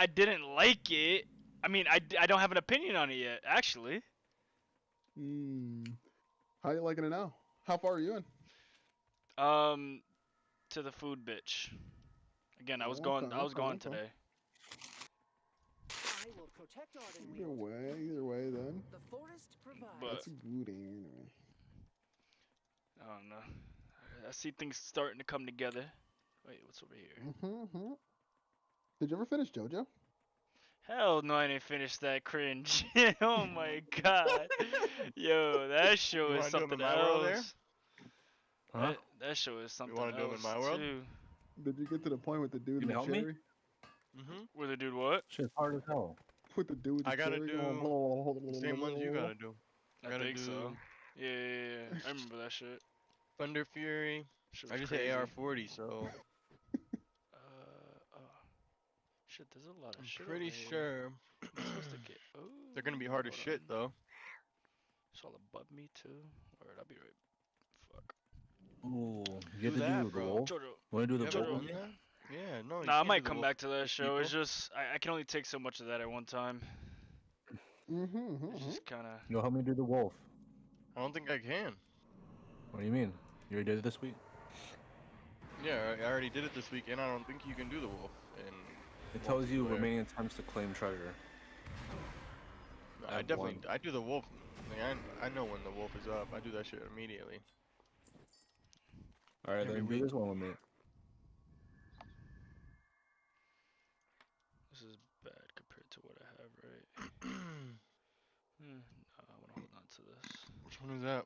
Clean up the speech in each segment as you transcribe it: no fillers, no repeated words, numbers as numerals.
I didn't like it. I mean, I don't have an opinion on it yet, actually. How you liking it now? How far are you in? To the food bitch. Again, I was Okay, gone okay. today. I will protect Either Ardenweald. way then. The forest provides. But That's good anyway. I don't know. I see things starting to come together. Wait, what's over here? Did you ever finish JoJo? Hell no, I didn't finish that cringe. Oh my god. Yo, that show You is want to do them in something my world there? else. Huh? That show is You something want to do them in else my world? too. Did you get to the point with the dude You in the help me? cherry? Where the dude what? Shit's hard as hell. With the dude with the I gotta cherry do going blah, blah, blah, blah, the same blah, ones you blah, gotta do. I Gotta think do so. Yeah. I remember that shit. Thunder Fury. Shit I was just crazy. hit AR-40, so Oh. Shit, there's a lot of I'm shit pretty over here. sure Am I supposed to get? Oh. they're gonna be hard as hold shit, on. though. It's all above me too. Alright, I'll be right. Fuck. Ooh, you Do get to that, do the bro. wolf? Jojo. Want to do You the haven't wolf? done that? Yeah, no. You Nah, I can't might do the come wolf back to that with show. It's people. just I can only take so much of that at one time. It's just kind of. Yo, help me do the wolf. I don't think I can. What do you mean? You already did it this week? Yeah, I already did it this week, and I don't think you can do the wolf. And It tells you multiplayer. remaining attempts to claim treasure. No, I I have definitely one. I do the wolf. Like, I know when the wolf is up. I do that shit immediately. Alright, Every then do week. this one with me. This is bad compared to what I have, right? No, I want to hold on to this. Which one is that?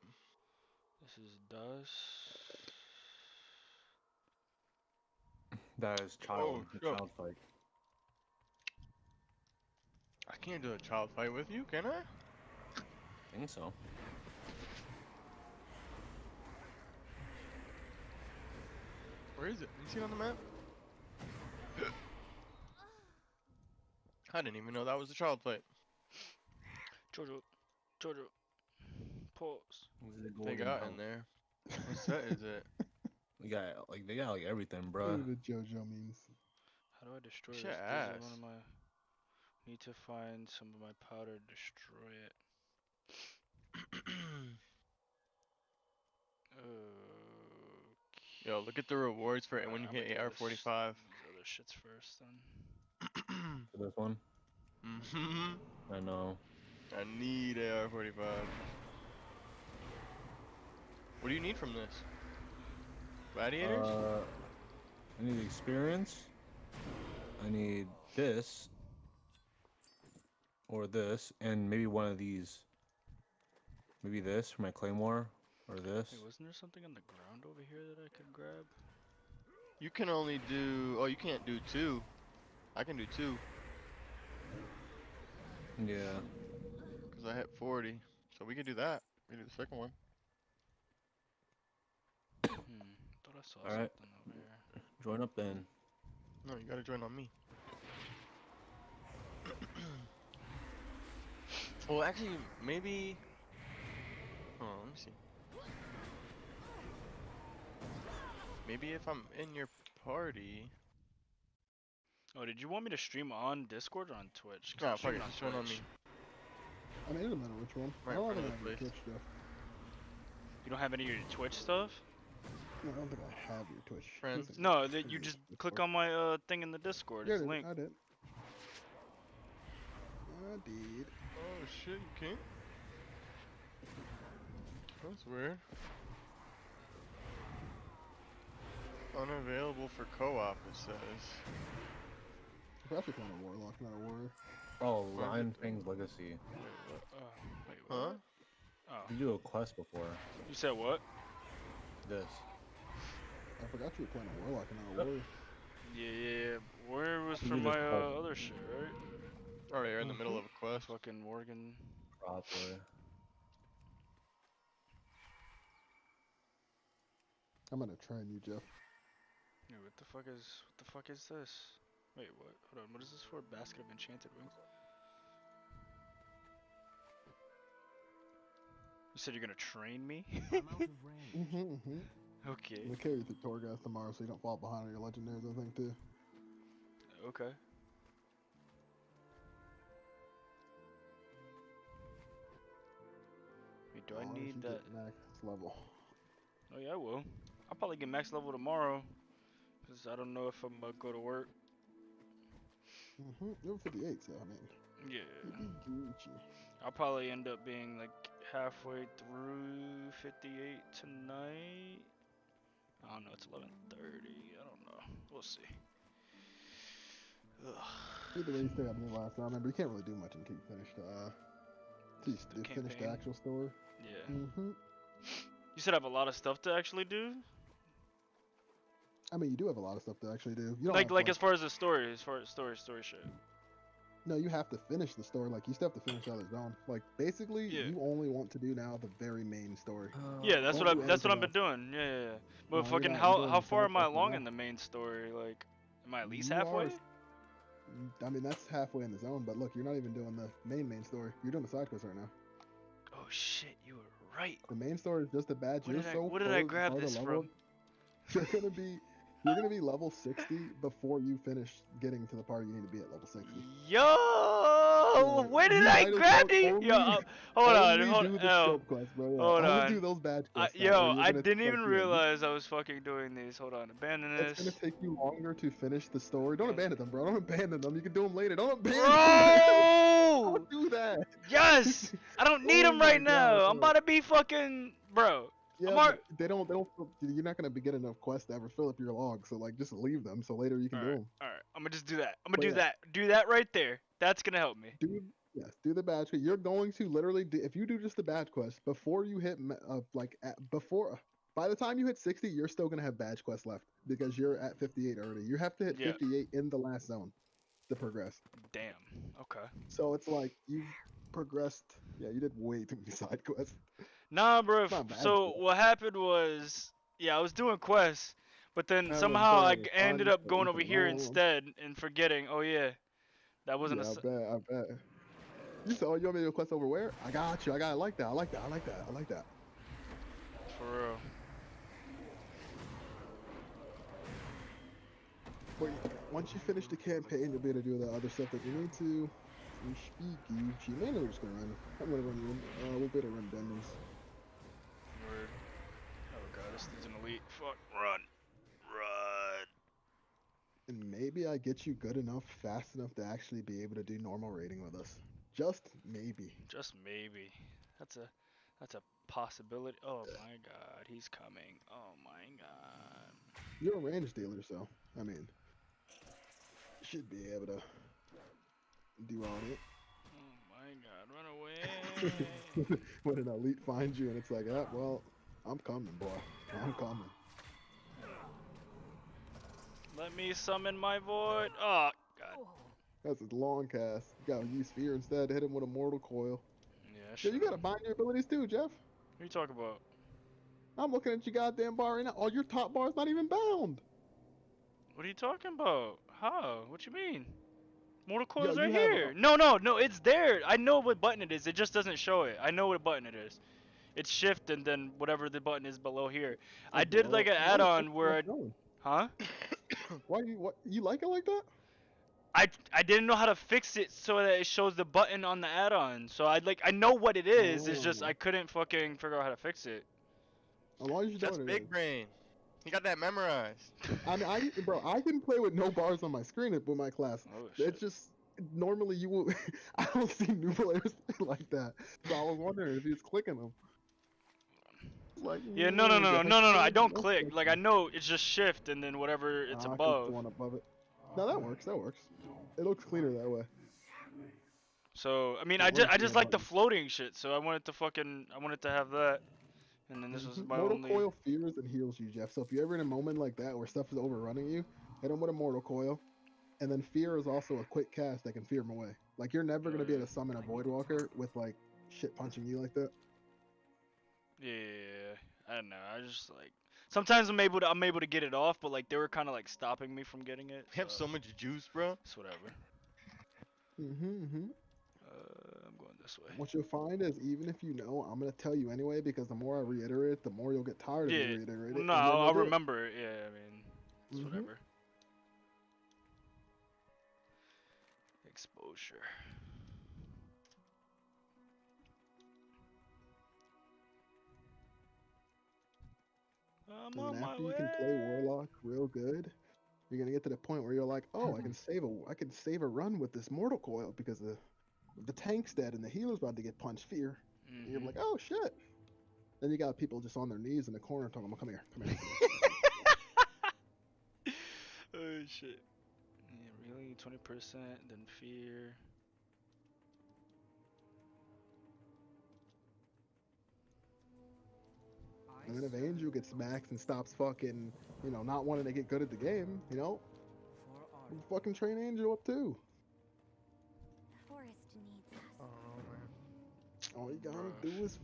This is dust. That is child. Oh, A sure. child fight. I can't do a child fight with you, can I? I think so. Where is it? You see it on the map? I didn't even know that was a child fight. Jojo. Pause. This is a They golden got belt. in there. What set is it? We got they got like everything, What bruh. do the JoJo means? How do I destroy Shit this? ass. This is one of my. Need to find some of my powder to destroy it. Okay. Yo, look at the rewards for it when you I'ma hit do AR-45. these other shits first then. For this one? I know. I need AR-45. What do you need from this? Gladiators? I need experience. I need this. Or this. And maybe one of these. Maybe this for my claymore. Or this. Hey, wasn't there something on the ground over here that I could grab? You can only do... Oh, you can't do 2. I can do 2. Yeah. Because I hit 40. So we can do that. We can do the second one. Thought I saw Alright. something over here. Join up then. No, you gotta join on me. Well, actually, maybe... Oh, let me see. Maybe if I'm in your party... Oh, did you want me to stream on Discord or on Twitch? 'Cause Nah, I'm fuck it, streaming just join on me. Twitch. I mean, it doesn't matter which one. Right I don't in think front I of have the your place. Twitch stuff. You don't have any of your Twitch stuff? No, I don't think I have your Twitch. Friends? Listen, No, that you Discord. just click on my thing in the Discord. Yeah, It's I did. linked. I did. I did. Oh shit, you can't? That's weird. Unavailable for co-op, it says. I'm actually playing a Warlock, not a Warrior. Oh, Where is Lion it? Fang's Legacy. Wait, what? Wait, Huh? what? Oh, You do a quest before. you said what? This. I forgot you were playing a Warlock and not a Warrior. Yeah. Where was You for do my this quest. other shit, right? Oh, you're in the middle of a quest. Fucking Morgan. Probably. I'm gonna train you, Jeff. Hey, what the fuck is this? Wait, what? Hold on, what is this for? Basket of enchanted wings? You said you're gonna train me? I'm out of range. Okay. I'm gonna carry you through Torghast tomorrow so you don't fall behind on your legendaries, I think, too. Okay. Do I As long as need you that? get max level. Oh yeah, I will. I'll probably get max level tomorrow, cause I don't know if I'm gonna go to work. You're 58, so I mean, Yeah. you'd be Gucci. I'll probably end up being like halfway through 58 tonight. I don't know. It's 11:30. I don't know. We'll see. Ugh. Either way, you still got the last round. Remember, you can't really do much until you finish The finish the campaign. actual story. Yeah. Mm-hmm. You said I have a lot of stuff to actually do. I mean, you do have a lot of stuff to actually do. You don't Like have, as far as the story, story shit. No, you have to finish the story. Like, you still have to finish other zone. Like, basically, Yeah. you only want to do now the very main story. Yeah, that's Don't what do that's what I've anything been doing. Yeah. But you're fucking not. how You're doing far side am I quests along now. in the main story? Like, am I at least You halfway? are- I mean, that's halfway in the zone, but look, you're not even doing the main story. You're doing the side quest right now. Oh shit, you were right. The main story is just a badge. What You're did I so what did I far grab farther this leveled, from? You're gonna be level 60 before you finish getting to the part you need to be at level 60. Yo, where did You I might as grab well these? Yo, only- hold on, Only hold do the oh, scope quest, bro. Yeah. hold Only on. do those badge quests. now, or Yo, you're I gonna, didn't like, even yeah, realize I was fucking doing these. Hold on, abandon It's gonna this. take you longer to finish the story. Don't abandon them, bro. Don't abandon them. You can do them later. Don't abandon them. Bro! Don't do that. Yes! I don't need Oh them right my now. God, I'm bro. about to be fucking bro. Yeah, I'm but they don't. You're not gonna be getting enough quests to ever fill up your log. So like, just leave them. So later you can do them. Alright. I'm gonna just do that. I'm But gonna do yeah. that. Do that right there. That's gonna help me. Do the badge quest. You're going to literally do, if you do just the badge quest before you hit by the time you hit 60, you're still gonna have badge quests left because you're at 58 already. You have to hit Yeah. 58 in the last zone to progress. Damn. Okay. So it's like you've progressed. Yeah, you did way too many side quests. Nah, bro. It's not bad So stuff. what happened was, yeah, I was doing quests, but then That was somehow I bad. ended Fun, up but going you over can here roll 'em. instead and forgetting. Oh yeah, that wasn't Yeah, a. I bet. You said, oh, you want me to do a quest over where? I got you. I like that. I like that. For real. But once you finish the campaign, you'll be able to do the other stuff that you need to. You speaky. She mainly we're just gonna run. I'm gonna run. We'll be able to run dungeons. Word. Oh god, this is an elite. Fuck. Run. Run. And maybe I get you good enough, fast enough to actually be able to do normal raiding with us. Just maybe. Just maybe. That's a possibility. Oh my god, he's coming. Oh my god. You're a range dealer, so I mean, should be able to do all that. Oh my god, run away. When an elite finds you and it's like, ah, well, I'm coming, boy. I'm coming. Let me summon my void. Oh god. That's a long cast. You gotta use fear instead. Hit him with a mortal coil. Yeah, Yeah, sure. you gotta bind your abilities too, Jeff. What are you talking about? I'm looking at your goddamn bar right now. All your top bar's not even bound. What are you talking about? How? What you mean? Mortal Yo, Coil's you right have here. No, it's there. I know what button it is. It just doesn't show it. I know what button it is. It's shift and then whatever the button is below here. I did like an add-on where huh? Why you like it like that? I didn't know how to fix it so that it shows the button on the addon. So I know what it is. It's just Oh. I couldn't fucking figure out how to fix it. As long as you That's know what it big is. brain. He got that memorized. I mean, I can play with no bars on my screen with my class. Oh shit. It's just normally you will. I don't see new players like that. So I was wondering if he's clicking them. Like Yeah, no. I don't click. Like I know it's just shift and then whatever it's I click above. the one above it. No, that works. That works. It looks cleaner that way. So I mean It I works, just yeah, like the buddy. floating shit. So I wanted to have that. And then this was my Mortal only. Coil fears and heals you, Jeff. So if you're ever in a moment like that where stuff is overrunning you, hit him with a Mortal Coil. And then fear is also a quick cast that can fear him away. Like you're never gonna be able to summon a Voidwalker with like shit punching you like that. Yeah, I don't know. I just like sometimes I'm able to get it off, but like they were kind of like stopping me from getting it. We have so much juice, bro. It's whatever. Mm-hmm. I'm going this way. What you'll find is even if you know, I'm gonna tell you anyway because the more I reiterate it, the more you'll get tired of me Yeah. reiterating Well, it. no, and then you'll I'll do it. remember it. Yeah, I mean, it's Mhm. whatever. Exposure. I'm And on then my after you way. can play Warlock real good, you're gonna get to the point where you're like, oh, I can save a run with this Mortal Coil because the tank's dead and the healer's about to get punched. Fear. And you're Mhm. like, oh shit. Then you got people just on their knees in the corner talking about, come here, come here. Oh shit. Yeah, really? 20%, then fear. And then if Angel gets maxed and stops fucking, not wanting to get good at the game, we'll fucking train Angel up too. The forest needs I us. don't know, man. All you gotta Bruh. do is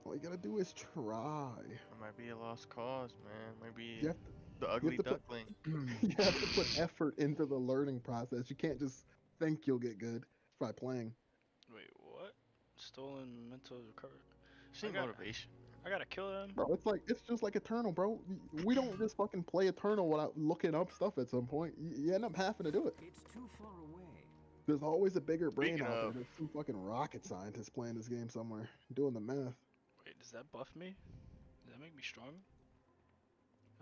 all you gotta do is try. It might be a lost cause, man. Might be You have the ugly to put- duckling. You have to put effort into the learning process. You can't just think you'll get good by playing. Wait, what? Stolen mental recovery. Just need got- motivation. I gotta kill them. Bro, it's just like Eternal, bro. We don't just fucking play Eternal without looking up stuff at some point. You end up having to do it. It's too far away. There's always a bigger brain Speaking out there. of- There's some fucking rocket scientist playing this game somewhere, doing the math. Wait, does that buff me? Does that make me strong?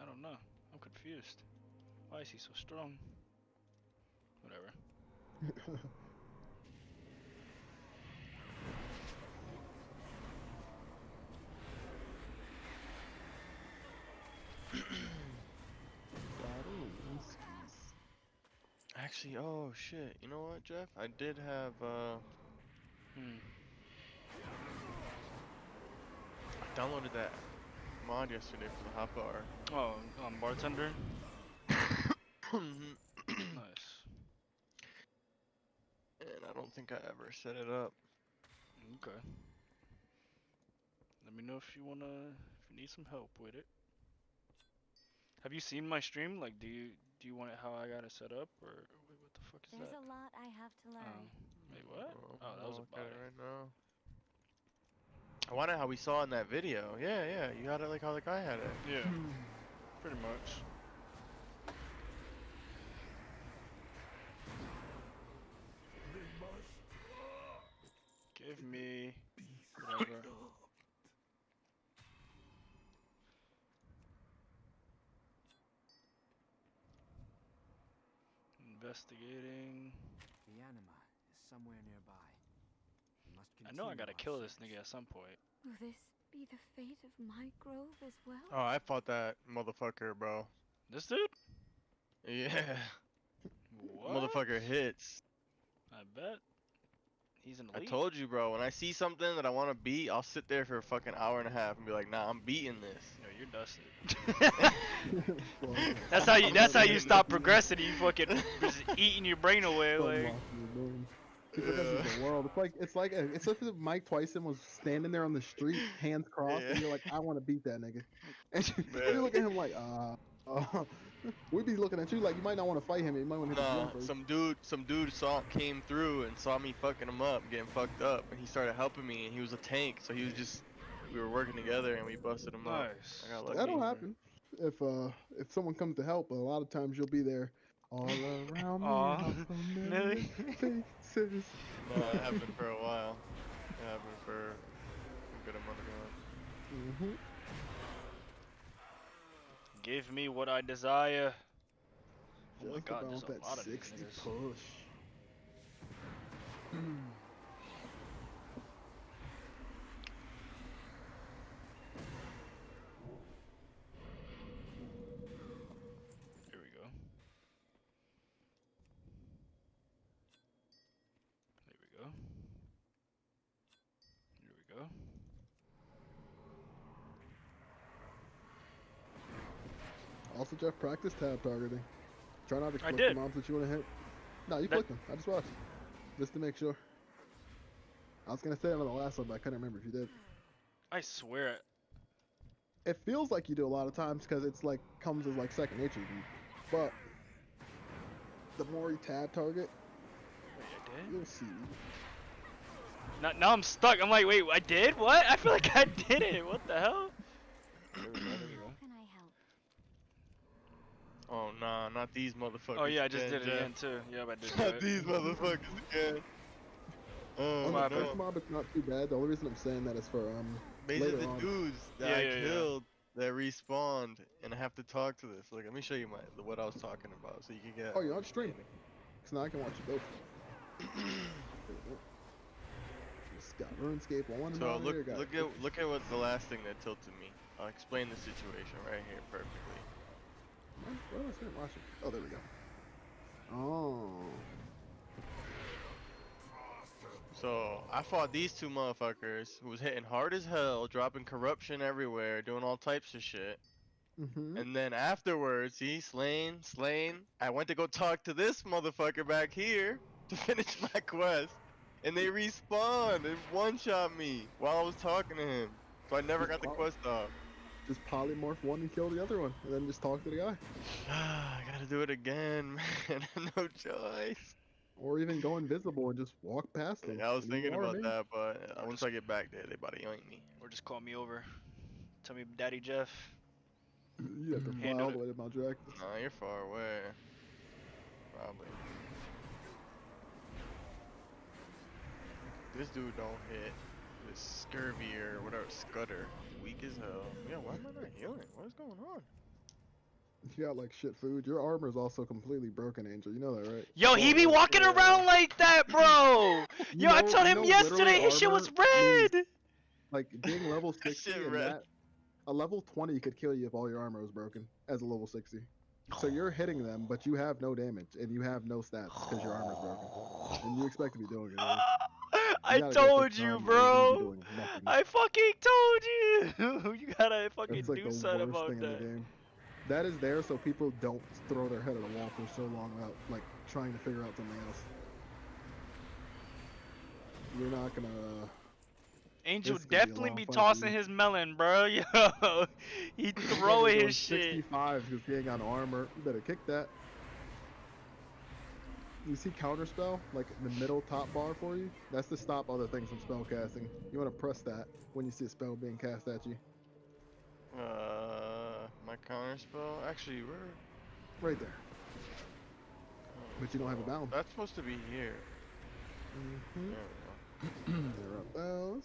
I don't know. I'm confused. Why is he so strong? Whatever. Actually, oh shit. You know what, Jeff? I did have Hmm. I downloaded that mod yesterday for the hot bar. Oh, bartender. And Nice. I don't think I ever set it up. Okay. Let me know if you need some help with it. Have you seen my stream? Like, do you want it how I got it set up, or wait, what the fuck is There's that? a lot I have to learn. Wait, what? Well, Oh, that was I'll a look at it bot. right now. I wonder how we saw in that video. Yeah, you got it like how the guy had it. Yeah, pretty much. Give me whatever. Investigating. The anima is somewhere nearby. We must I know I continue gotta our kill this search. nigga at some point. Will this be the fate of my grove as well? Oh, I fought that motherfucker, bro. This dude? Yeah. What? Motherfucker hits. I bet. He's an I elite. told you, bro. When I see something that I want to beat, I'll sit there for a fucking hour and a half and be like, nah, I'm beating this. No, you're dusted. Well, That's how you stop progressing. You fucking just eating your brain away. Like, unlocking your brain. People, this is the world. It's like if Mike Tyson was standing there on the street, hands crossed, and Yeah. you're like, I want to beat that nigga. And you Yeah. look at him like, we'd be looking at you like you might not want to fight him. You might want to hit the Nah, ground first. some dude came through and saw me fucking him up, getting fucked up, and he started helping me, and he was a tank, so we were working together and we busted him up. nice. I got lucky. That'll happen if someone comes to help. But a lot of times you'll be there all around me. Aw, how familiar faces. No, it happened for a while. It happened for a good amount of time. Give me what I desire. Oh my Just god, about there's a that lot of these 60 niggas. push. Here we go. There we go. Here we go. Also, Jeff, practice tab targeting. Try not to I click did. the mobs that you want to hit. No, you That- clicked them. I just watched. Just to make sure. I was going to say it on the last one, but I couldn't remember if you did. I swear. It feels like you do a lot of times because it's like comes as like second nature to you. But the more you tab target, Wait, I did? you'll see. Now I'm stuck. I'm like, wait, I did? What? I feel like I did it. What the hell? There we go, there we go. How can I help? Oh nah, not these motherfuckers. Oh yeah, I just did it Jeff. again too. Yep, I did do Not it. these motherfuckers again. Oh On my the bad. first mob, it's not too bad. The only reason I'm saying that is for These are later the on. dudes that Yeah, I yeah, yeah. killed that respawned, and I have to talk to this. Look, let me show you what I was talking about, so you can get. Oh, you're on stream. Cause now I can watch you both. Just got RuneScape on one. So monitor, got look at what's the last thing that tilted me. I'll explain the situation right here perfectly. What was I watching? Oh, there we go. Oh. So I fought these two motherfuckers who was hitting hard as hell, dropping corruption everywhere, doing all types of shit. And then afterwards, slain. I went to go talk to this motherfucker back here to finish my quest, and they respawned and one-shot me while I was talking to him. So I never got the quest off. Just polymorph one and kill the other one, and then just talk to the guy. I gotta do it again, man. No choice. Or even go invisible and just walk past them. Yeah, I was thinking You are about me. that, but once I get back there, they about to yoink me. Or just call me over. Tell me, Daddy Jeff. You have to fly Handle all the it. way to Mount Drac. Nah, you're far away. Probably. This dude don't hit. This scurvy or whatever, Scudder. Weak as hell. Yeah, why am I not healing? What is going on? You got like shit food. Your armor is also completely broken, Angel. You know that, right? Yo, he be walking around like that, bro. You Yo, I know- told you him know yesterday literally his shit was armor means- red. Like being level 60 shit and red. that, a level 20 could kill you if all your armor was broken as a level 60. So you're hitting them, but you have no damage and you have no stats because your armor's broken. And you expect to be doing it. Right? I gotta go told fix your you, armor, you're gonna be bro. doing nothing. I fucking told you. You gotta fucking It's like do the something worst about thing in the that. game. That is there so people don't throw their head at a wall for so long without like trying to figure out something else. You're not gonna. Angel This is gonna be a definitely long be fight for tossing you. his melon, bro. Yo, he throwing Doing his shit. 65 because he ain't got no armor. You better kick that. You see counterspell, like the middle top bar for you? That's to stop other things from spell casting. You want to press that when you see a spell being cast at you. My counter spell. Actually, we're. Right there. But you don't have a balance. That's supposed to be here. Mm-hmm. There we go. There are those.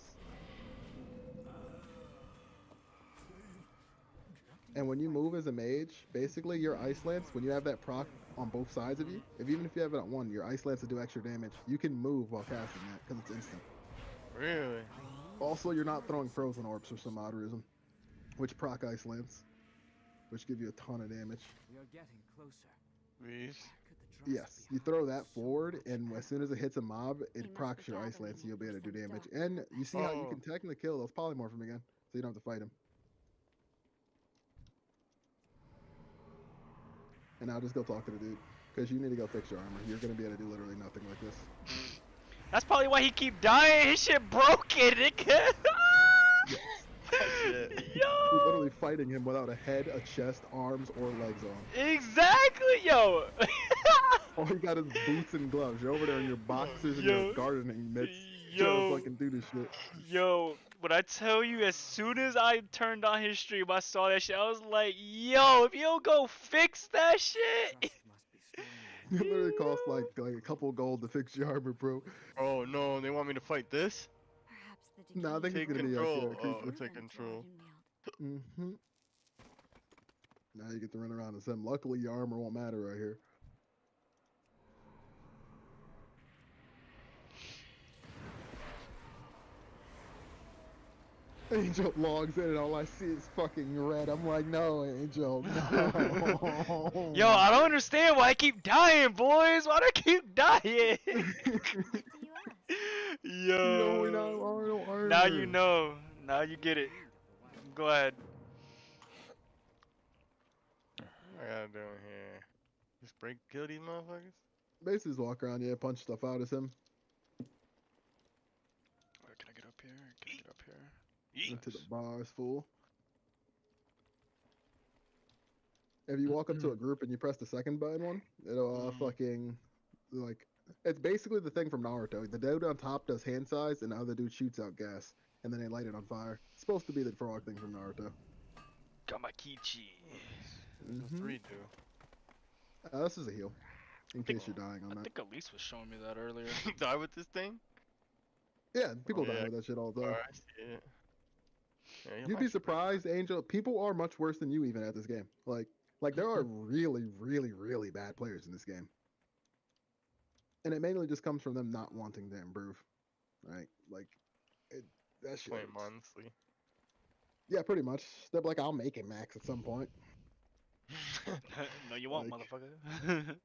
And when you move as a mage, basically your Ice Lance, when you have that proc on both sides of you, even if you have it on one, your Ice Lance will do extra damage. You can move while casting that because it's instant. Really? Also, you're not throwing frozen orbs for some odd reason, which proc Ice Lance, which give you a ton of damage. We are getting closer. Please. Could the trust Yes, be you had? throw that forward, and as soon as it hits a mob, He it must procs be your Ice gathering Lance, and you'll be able to do some damage. stuff. And you see how you Oh. can technically kill those polymorph him again, so you don't have to fight him. And now just go talk to the dude, because you need to go fix your armor. You're gonna be able to do literally nothing like this. That's probably why he keep dying. His shit broken, nigga. Shit. You're Yo. literally fighting him without a head, a chest, arms, or legs on. Exactly, yo. All you got is boots and gloves. You're over there in your boxers and Yo. your gardening mitts, trying Yo. to fucking do this shit. Yo, when I tell you, as soon as I turned on his stream, I saw that shit. I was like, yo, if you don't go fix that shit. Trust must be strong. It literally costs like a couple gold to fix your armor, bro. Oh no, they want me to fight this? Perhaps the Nah, I think Take he's gonna be like, control. yeah, Oh, creeper. take control. Mm-hmm. Now you get to run around as him. Luckily, your armor won't matter right here. Angel logs in and all I see is fucking red. I'm like, no, Angel, no. Yo, I don't understand why I keep dying, boys. Why do I keep dying? No, we Yo. don't want no armor. Now you know. Now you get it. Go ahead. What I gotta do here? Just kill these motherfuckers? Basically, just walk around, yeah, punch stuff out as him. Where can I get up here? Can I get up here? Into the bars, fool. If you walk up to a group and you press the second button one, it'll fucking like it's basically the thing from Naruto. The dude on top does hand size, and the other dude shoots out gas, and then they light it on fire. It's supposed to be the frog thing from Naruto. Kamakichi. The three do. This is a heal, in case you're dying on I that. think Elise was showing me that earlier. Die with this thing? Yeah, people Oh, die yeah. with that shit all the time. Alright, I see it. Yeah, he You'd be might- surprised, Angel. People are much worse than you even at this game. Like there are really, really, really bad players in this game, and it mainly just comes from them not wanting to improve, right? Like, that shit. Play hurts. monthly. Yeah, pretty much. They're like, I'll make it max at some point. No, you won't, Like- motherfucker.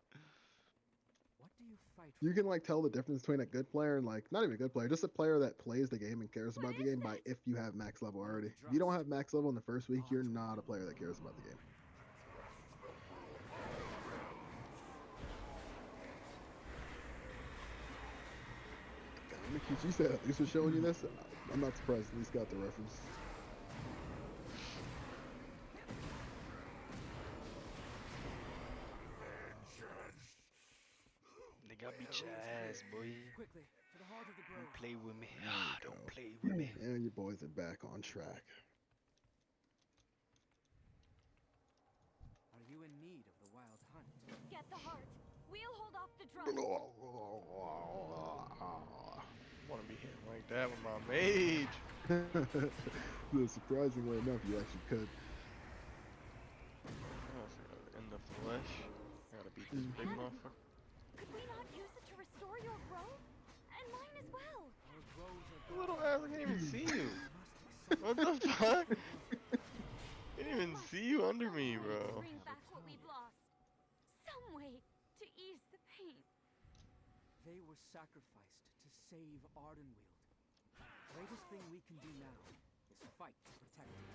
What do you fight You for? can like tell the difference between a good player and like not even a good player, just a player that plays the game and cares about the game by if you have max level already. If you don't have max level in the first week, you're not a player that cares about the game. God, Nikki, she said at least was showing you this. I'm not surprised. At least got the reference. They got beat your ass, boy. Quickly, to the heart of the grove. Don't play with me. There you Don't go. play with me. And your boys are back on track. Are you in need of the wild hunt? Get the heart. We'll hold off the drum. Want to be hitting like that with my mage. Surprisingly enough, you actually could. In the flesh. Gotta beat this big motherfucker. Could we not use it to restore your grove? And mine as well. Our groves are Little ass, I can't even see you. must What the fuck? Can't even see you under me, bro. Bring back what we've lost. Some way to ease the pain. They were sacrificed to save Ardenweald. Greatest thing we can do now is fight to protect it.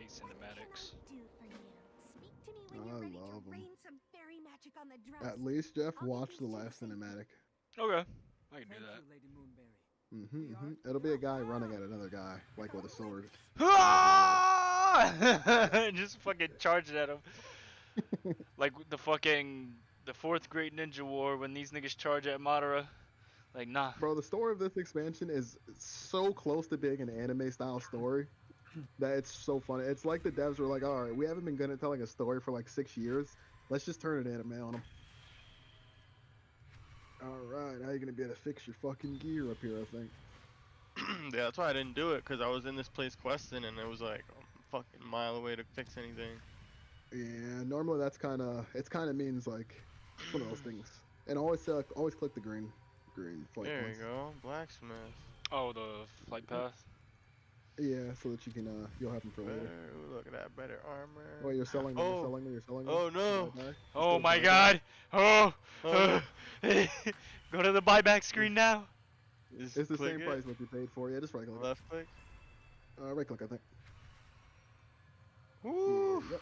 Hey, cinematics. What can I do for you? Speak to me when I you're ready to love 'em. rain some fairy magic on the drum. At least, Jeff, I'll watch give the you last some cinematic. Okay, I can do Thank that. you, Lady Moonberry. It'll be a guy running at another guy, like with a sword. Just fucking charging at him. Like the fourth great ninja war when these niggas charge at Madara. Like, nah. Bro, the story of this expansion is so close to being an anime style story that it's so funny. It's like the devs were like, alright, we haven't been good at telling a story for like 6 years. Let's just turn it anime on them. Alright, how you gonna be able to fix your fucking gear up here, I think? Yeah, that's why I didn't do it, because I was in this place questing and it was like a fucking mile away to fix anything. Yeah, normally that's it kinda means like one of those things. And always click the green flight There points. you go, blacksmith. Oh, the flight path. Yeah, so that you can you'll have them for Better, later. ooh, look at that, better armor. Oh, you're selling them, Oh. you're selling them, you're selling them. Oh no! Bye-bye. Oh Just my go god! Oh! Oh. Go to the buyback screen now. Just It's the click same it, price what you paid for. Yeah, just right click. Left click. Right click, I think. Woo! Yep.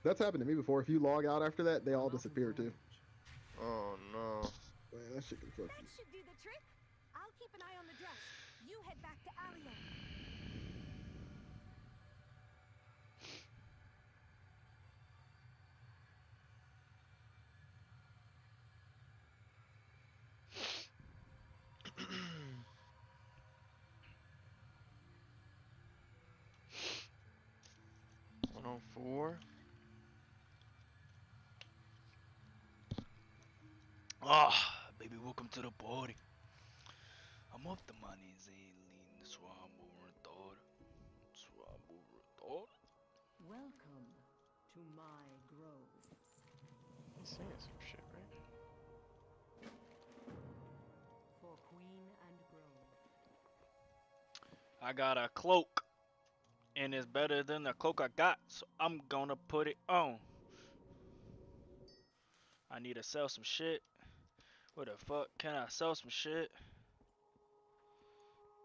That's happened to me before. If you log out after that, they all disappear too. Oh no. Man, that shit can fuck That you. should do the trick. I'll keep an eye on the dress. You head back to Alio. $104. Ah, baby, welcome to the party. I'm off the money, Zaylin. Welcome to my grove. He's saying some shit, right? For Queen and Grove. I got a cloak, and it's better than the cloak I got, so I'm gonna put it on. I need to sell some shit. Where the fuck can I sell some shit?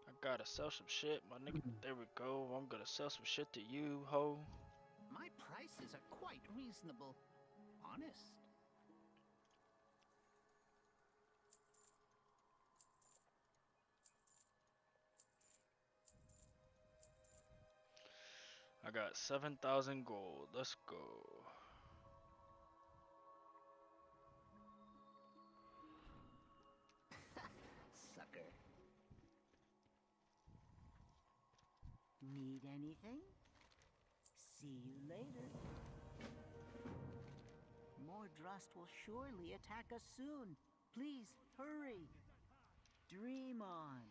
I gotta sell some shit, my nigga. There we go. I'm gonna sell some shit to you, ho. My prices are quite reasonable. Honest. I got 7,000 gold. Let's go. Sucker. Need anything? See you later. Mordrust will surely attack us soon. Please, hurry. Dream on.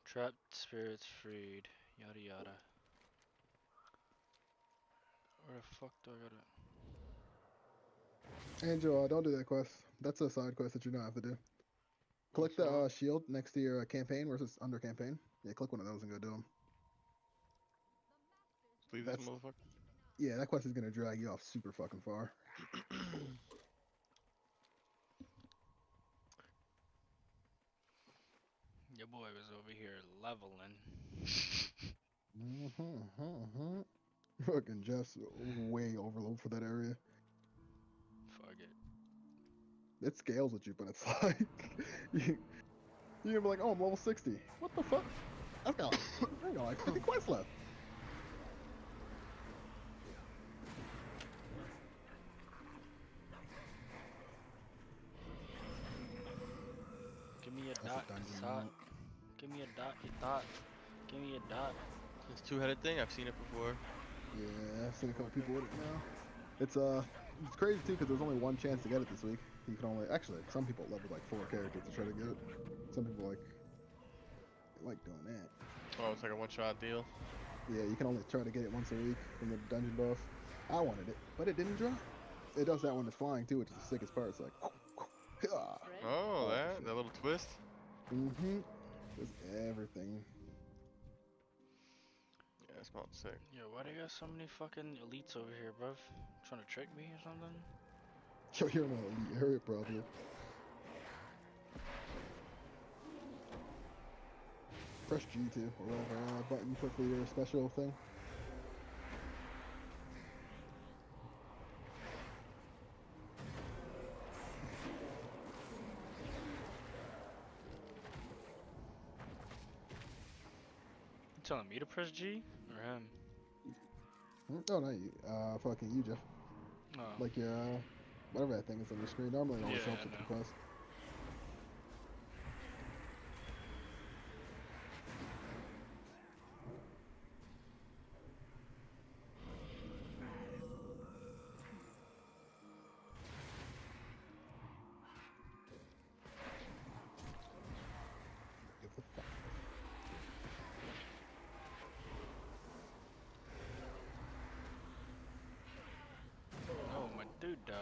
Trapped spirits freed. Yada yada. Where the fuck do I gotta? Angel, don't do that quest. That's a side quest that you don't have to do. Click What's the up? shield next to your campaign versus under campaign. Yeah, click one of those and go do them. Leave this That's motherfucker. yeah, that quest is gonna drag you off super fucking far. Your boy was over here leveling. Fucking Jeff's way overload for that area. Fuck it. It scales with you, but it's like you're gonna be like, oh, I'm level 60. What the fuck? I've got like 50 quests left. Give me a That's a dot, dungeon Kasat. mount. Give me a dot, you thought. Give me a dot. This two-headed thing, I've seen it before. Yeah, I've seen a couple people with it now. It's crazy too because there's only one chance to get it this week. You can only actually some people level like 4 characters to try to get it. Some people like doing that. Oh, it's like a one-shot deal. Yeah, you can only try to get it once a week from the dungeon buff. I wanted it, but it didn't drop. It does that when it's flying too, which is the sickest part. It's like, Oh, that shit. little twist. Just everything. Yeah, it smells sick. Yo, why they got so many fucking elites over here, bruv? Trying to trick me or something? Yo, you're in an elite area probably. Press G2 or whatever button you put for your special thing. You telling me to press G? Or him? Oh, not you. Fucking you, Jeff. Oh. Like your, whatever that thing is on your screen. Normally it always Yeah, helps I with the know. quest. Get the fuck. Oh, my dude died.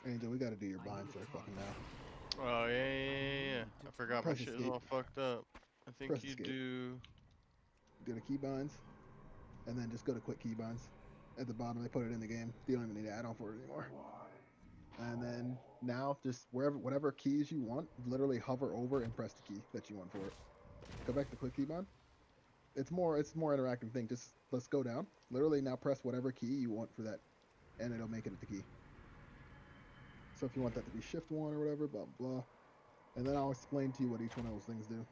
Angel, we gotta do your binds there fucking now. Oh, yeah. I forgot Press my shit is escape. all fucked up. I think Press you escape. do... Go to keybinds, and then just go to quick keybinds. At the bottom, they put it in the game. You don't even need to add on for it anymore. And then now, just whatever keys you want, literally hover over and press the key that you want for it. Go back to quick keybind. It's more interactive thing. Just let's go down. Literally now press whatever key you want for that, and it'll make it the key. So if you want that to be shift 1 or whatever, blah blah. And then I'll explain to you what each one of those things do.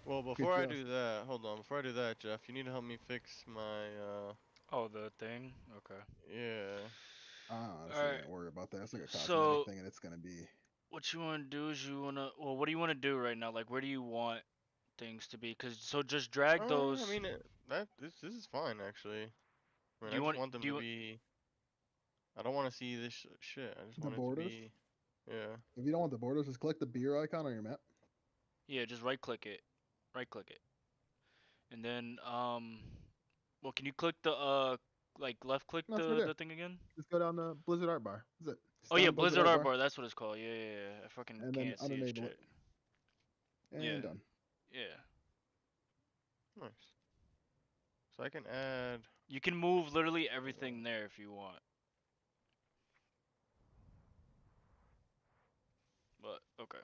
Well, before I do that, hold on. Before I do that, Jeff, you need to help me fix my, Oh, the thing? Okay. yeah. I honestly Alright. ain't worry about that. It's like a cosmetic So, thing, and it's gonna be. what you want to do is you want to... Well, what do you want to do right now? Like, where do you want things to be? Cause, so just drag those... I mean, this is fine, actually. I mean, Do you I want... just want them do you to be... I don't want to see this shit. I just The want it to borders? be... Yeah. If you don't want the borders, just click the beer icon on your map. Yeah, just right click it. Right click it. And then, well, can you click the, like, left click No, it's right there. the thing again? Just go down the Blizzard art bar. That's it. Oh yeah, Blizzard Art Bar, that's what it's called. Yeah, yeah, yeah. I fucking And then can't see his unenable it. shit. And Yeah. done. Yeah. Nice. So I can add... You can move literally everything there if you want. But, okay.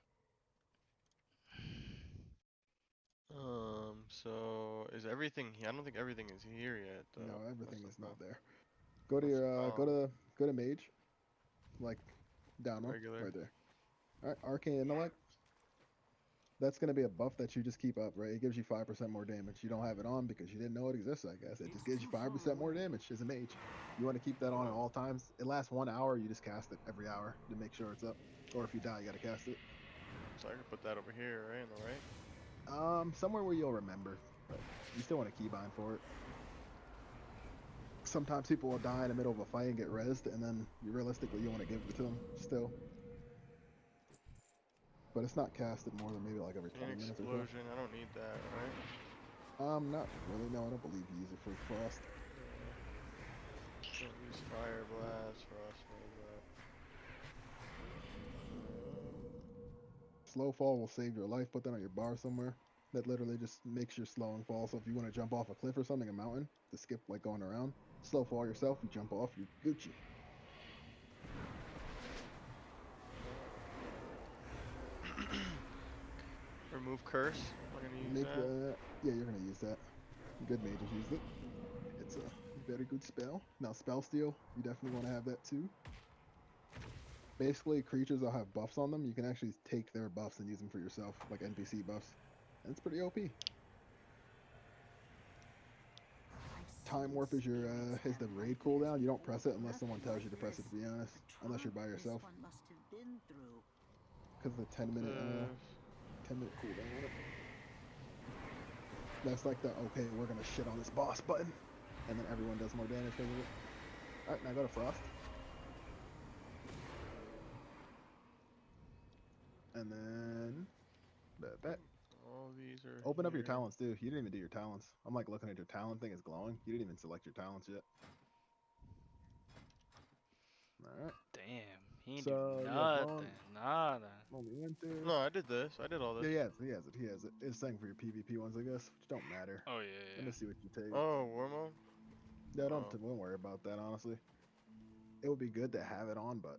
So is everything here? I don't think everything is here yet, though. No, everything That's is the not thing. there. Go to That's your the go to mage, like down one, Regular. right there. All right, arcane intellect. That's gonna be a buff that you just keep up, right? It gives you 5% more damage. You don't have it on because you didn't know it exists, I guess. It just gives you 5% more damage as a mage. You want to keep that on at all times. It lasts 1 hour. You just cast it every hour to make sure it's up. Or if you die, you gotta cast it. So I can put that over here, right? On the right? Somewhere where you'll remember, but you still want a keybind for it. sometimes people will die in the middle of a fight and get rezzed, and then realistically you want to give it to them still. But it's not casted more than maybe like every 20 An minutes or explosion. I don't need that, right? so. Not really. No, I don't believe you use it for frost. Can't use fire blast, frost blast. Slow fall will save your life. Put that on your bar somewhere. That literally just makes your slowing fall. So if you want to jump off a cliff or something, a mountain, to skip like going around, slow fall yourself. You jump off, you're Gucci. Remove curse. We're gonna use Make that. yeah, you're gonna use that. Good mages used it. It's a very good spell. Now spell steal, you definitely want to have that too. Basically, creatures that have buffs on them, you can actually take their buffs and use them for yourself, like NPC buffs. And it's pretty OP. Time warp is your is the raid cooldown. You don't press it unless someone tells you to press it. To be honest, unless you're by yourself. Because of the 10-minute 10-minute cooldown on it. That's like the okay, we're gonna shit on this boss button, and then everyone does more damage because of it. All right, now go to frost. And then bet. All these are. Open up your here. talents, too. You didn't even do your talents. I'm like looking at your talent thing is glowing. You didn't even select your talents yet. Alright. Damn, he ain't So, do yeah, nothing. Nada. No, I did this. I did all this. Yeah, he has it. It's saying for your PvP ones, I guess, which don't matter. Oh yeah. Let me see what you take. Oh, Wormo? Yeah, don't worry about that, honestly. It would be good to have it on, but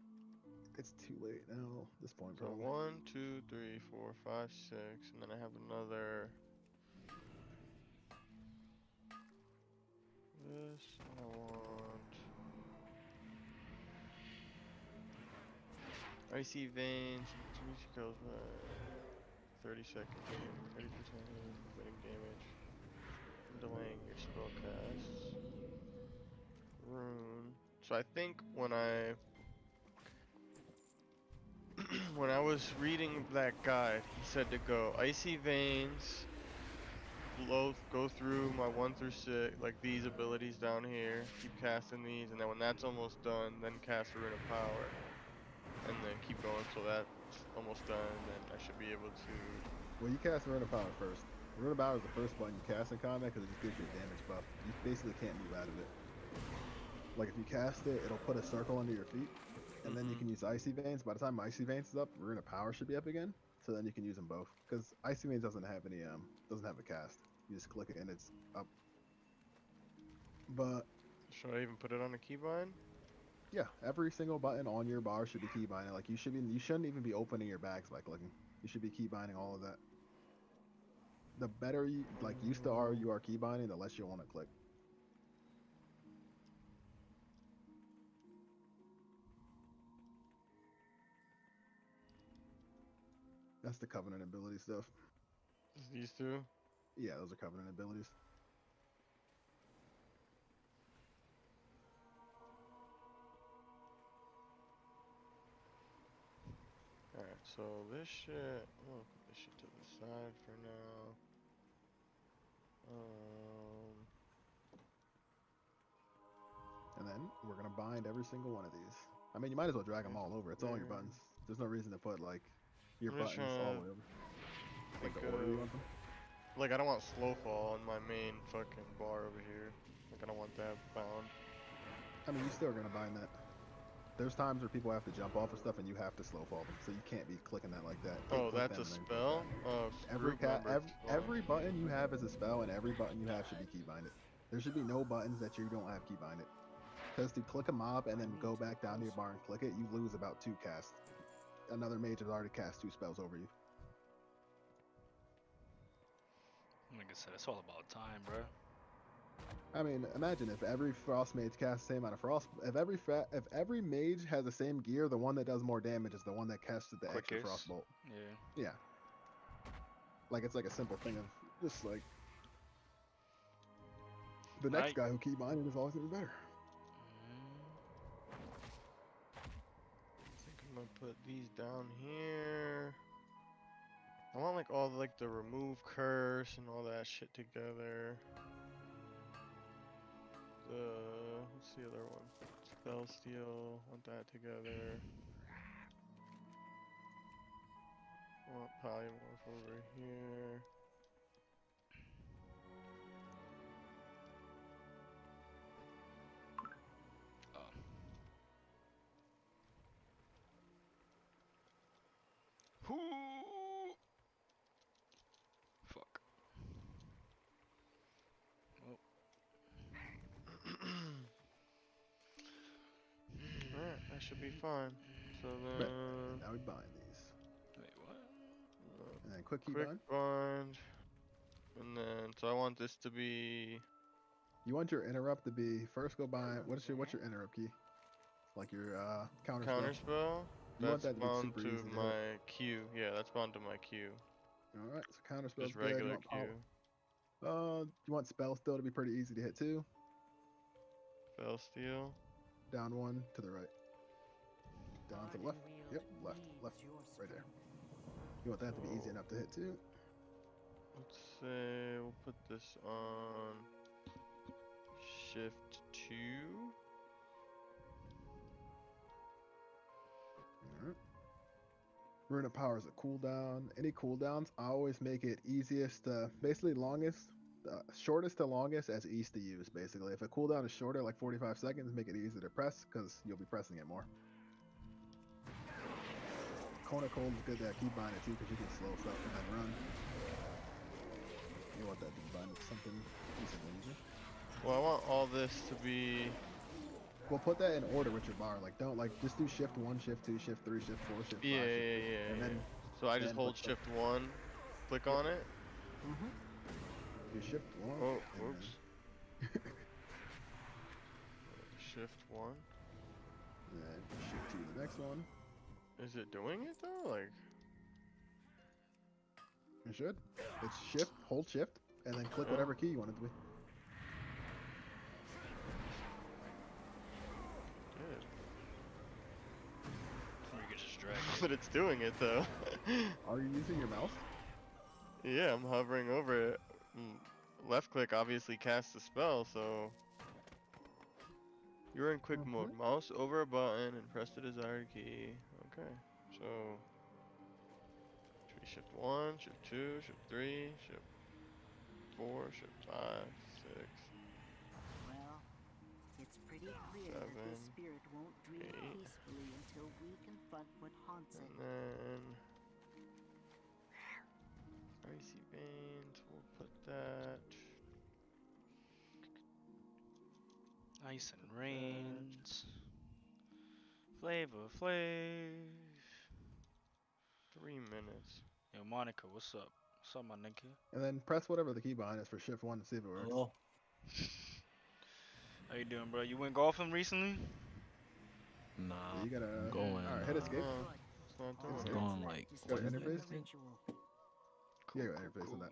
it's too late now at this point, So probably. 1, 2, 3, 4, 5, 6, and then I have another. This I want. Icy veins. 2 kills by 30-second game. 30% inflicting damage. Delaying your spell casts. Rune. So I think when I when I was reading that guide, he said to go Icy Veins, go through my 1 through 6, like these abilities down here, keep casting these, and then when that's almost done, then cast Rune of Power, and then keep going till that's almost done, and then I should be able to... Well, you cast Rune of Power first. Rune of Power is the first button you cast in combat because it just gives you a damage buff. You basically can't move out of it. Like if you cast it, it'll put a circle under your feet, and then you can use Icy Veins. By the time Icy Veins is up, Rune of Power should be up again. So then you can use them both. Because Icy Veins doesn't have any doesn't have a cast. You just click it and it's up. But should I even put it on the keybind? Yeah, every single button on your bar should be keybinding. Like you shouldn't even be opening your bags by clicking. You should be keybinding all of that. The better you used to are you are keybinding, the less you'll want to click. That's the Covenant ability stuff. These two? Yeah, those are Covenant abilities. Alright, so this shit, we'll put this shit to the side for now. And then we're gonna bind every single one of these. I mean, you might as well drag them all over. It's all your buttons. There's no reason to put like your buttons all the way over. Like the order you want them. Like I don't want slow fall on my main fucking bar over here. Like I don't want that bound. I mean, you still are gonna bind that. There's times where people have to jump off of stuff and you have to slow fall them, so you can't be clicking that like that. Oh, that's a spell? Oh, every button you have is a spell, and every button you have should be keybinded. There should be no buttons that you don't have keybinded. Because to click a mob and then go back down to your bar and click it, you lose about 2 casts. Another mage has already cast 2 spells over you. Like I said, it's all about time, bro. I mean, imagine if every frost mage casts the same amount of frost. If every mage has the same gear, the one that does more damage is the one that casts the extra frostbolt. Yeah. Yeah. Like it's like a simple thing of just like the next guy who keybinded is always gonna be better. I think I'm gonna put these down here. I want like all like the remove curse and all that shit together. what's the other one? Spell Steal, want that together. Want Polymorph over here. Ooh. Fuck. Oh. Alright, that should be fine. So then, Now we bind these. Wait, what? And then quick key quick bind. bind. And then, so I want this to be. You want your interrupt to be first go bind. What's your interrupt key? Like your counter Counter spell. spell? You want That's that to be bound super to easy to hit. my Q. Yeah, that's bound to my Q. Alright, so counter spell's Just good. regular You Q. you want spell still to be pretty easy to hit too. Spell Steal. Down one to the right. Down to the left. Yep, left, right there. You want that to be easy enough to hit too. Let's say we'll put this on Shift 2. Alright. Rune of Power is a cooldown. Any cooldowns, I always make it easiest to, basically shortest to longest as easy to use, basically. If a cooldown is shorter, like 45 seconds, make it easier to press, because you'll be pressing it more. Cone of Cold is good to keep binding too, because you can slow stuff and then run. You want that to bind with something decent and easy. Well, I want all this to be. Well, put that in order with your bar. Like, don't, like, just do shift 1, shift 2, shift 3, shift 4, shift 5, Yeah, shift yeah, 6, yeah. and then so I just then hold put stuff- Shift 1, click on it. You shift 1. Oh, and whoops. then- Shift 1. and then shift 2 to the next one. Is it doing it though? Like, You should. It's shift, hold shift, and then click whatever key you want it to be. good. Before you get distracted. But it's doing it though. Are you using your mouse? Yeah, I'm hovering over it. Left click obviously casts a spell, so. You're in quick mode. Mouse over a button and press the desired key. Okay, so. Should be shift 1, shift 2, shift 3, shift 4, shift 5, 6. Well, it's pretty clear that this spirit won't dream peacefully until we confront what haunts it. And then. Icy Veins, we'll put that. Ice and Rains. Flavor Flav. 3 minutes. Yo, Monica, what's up? What's up, my nigga? And then press whatever the key behind is for shift 1 to see if it works. Hello? How you doing, bro? You went golfing recently? Nah. So you gotta I'm going. Alright, hit escape. It's not doing I'm it. going like. Go to Wednesday, I interface. think. Yeah, go interface on that.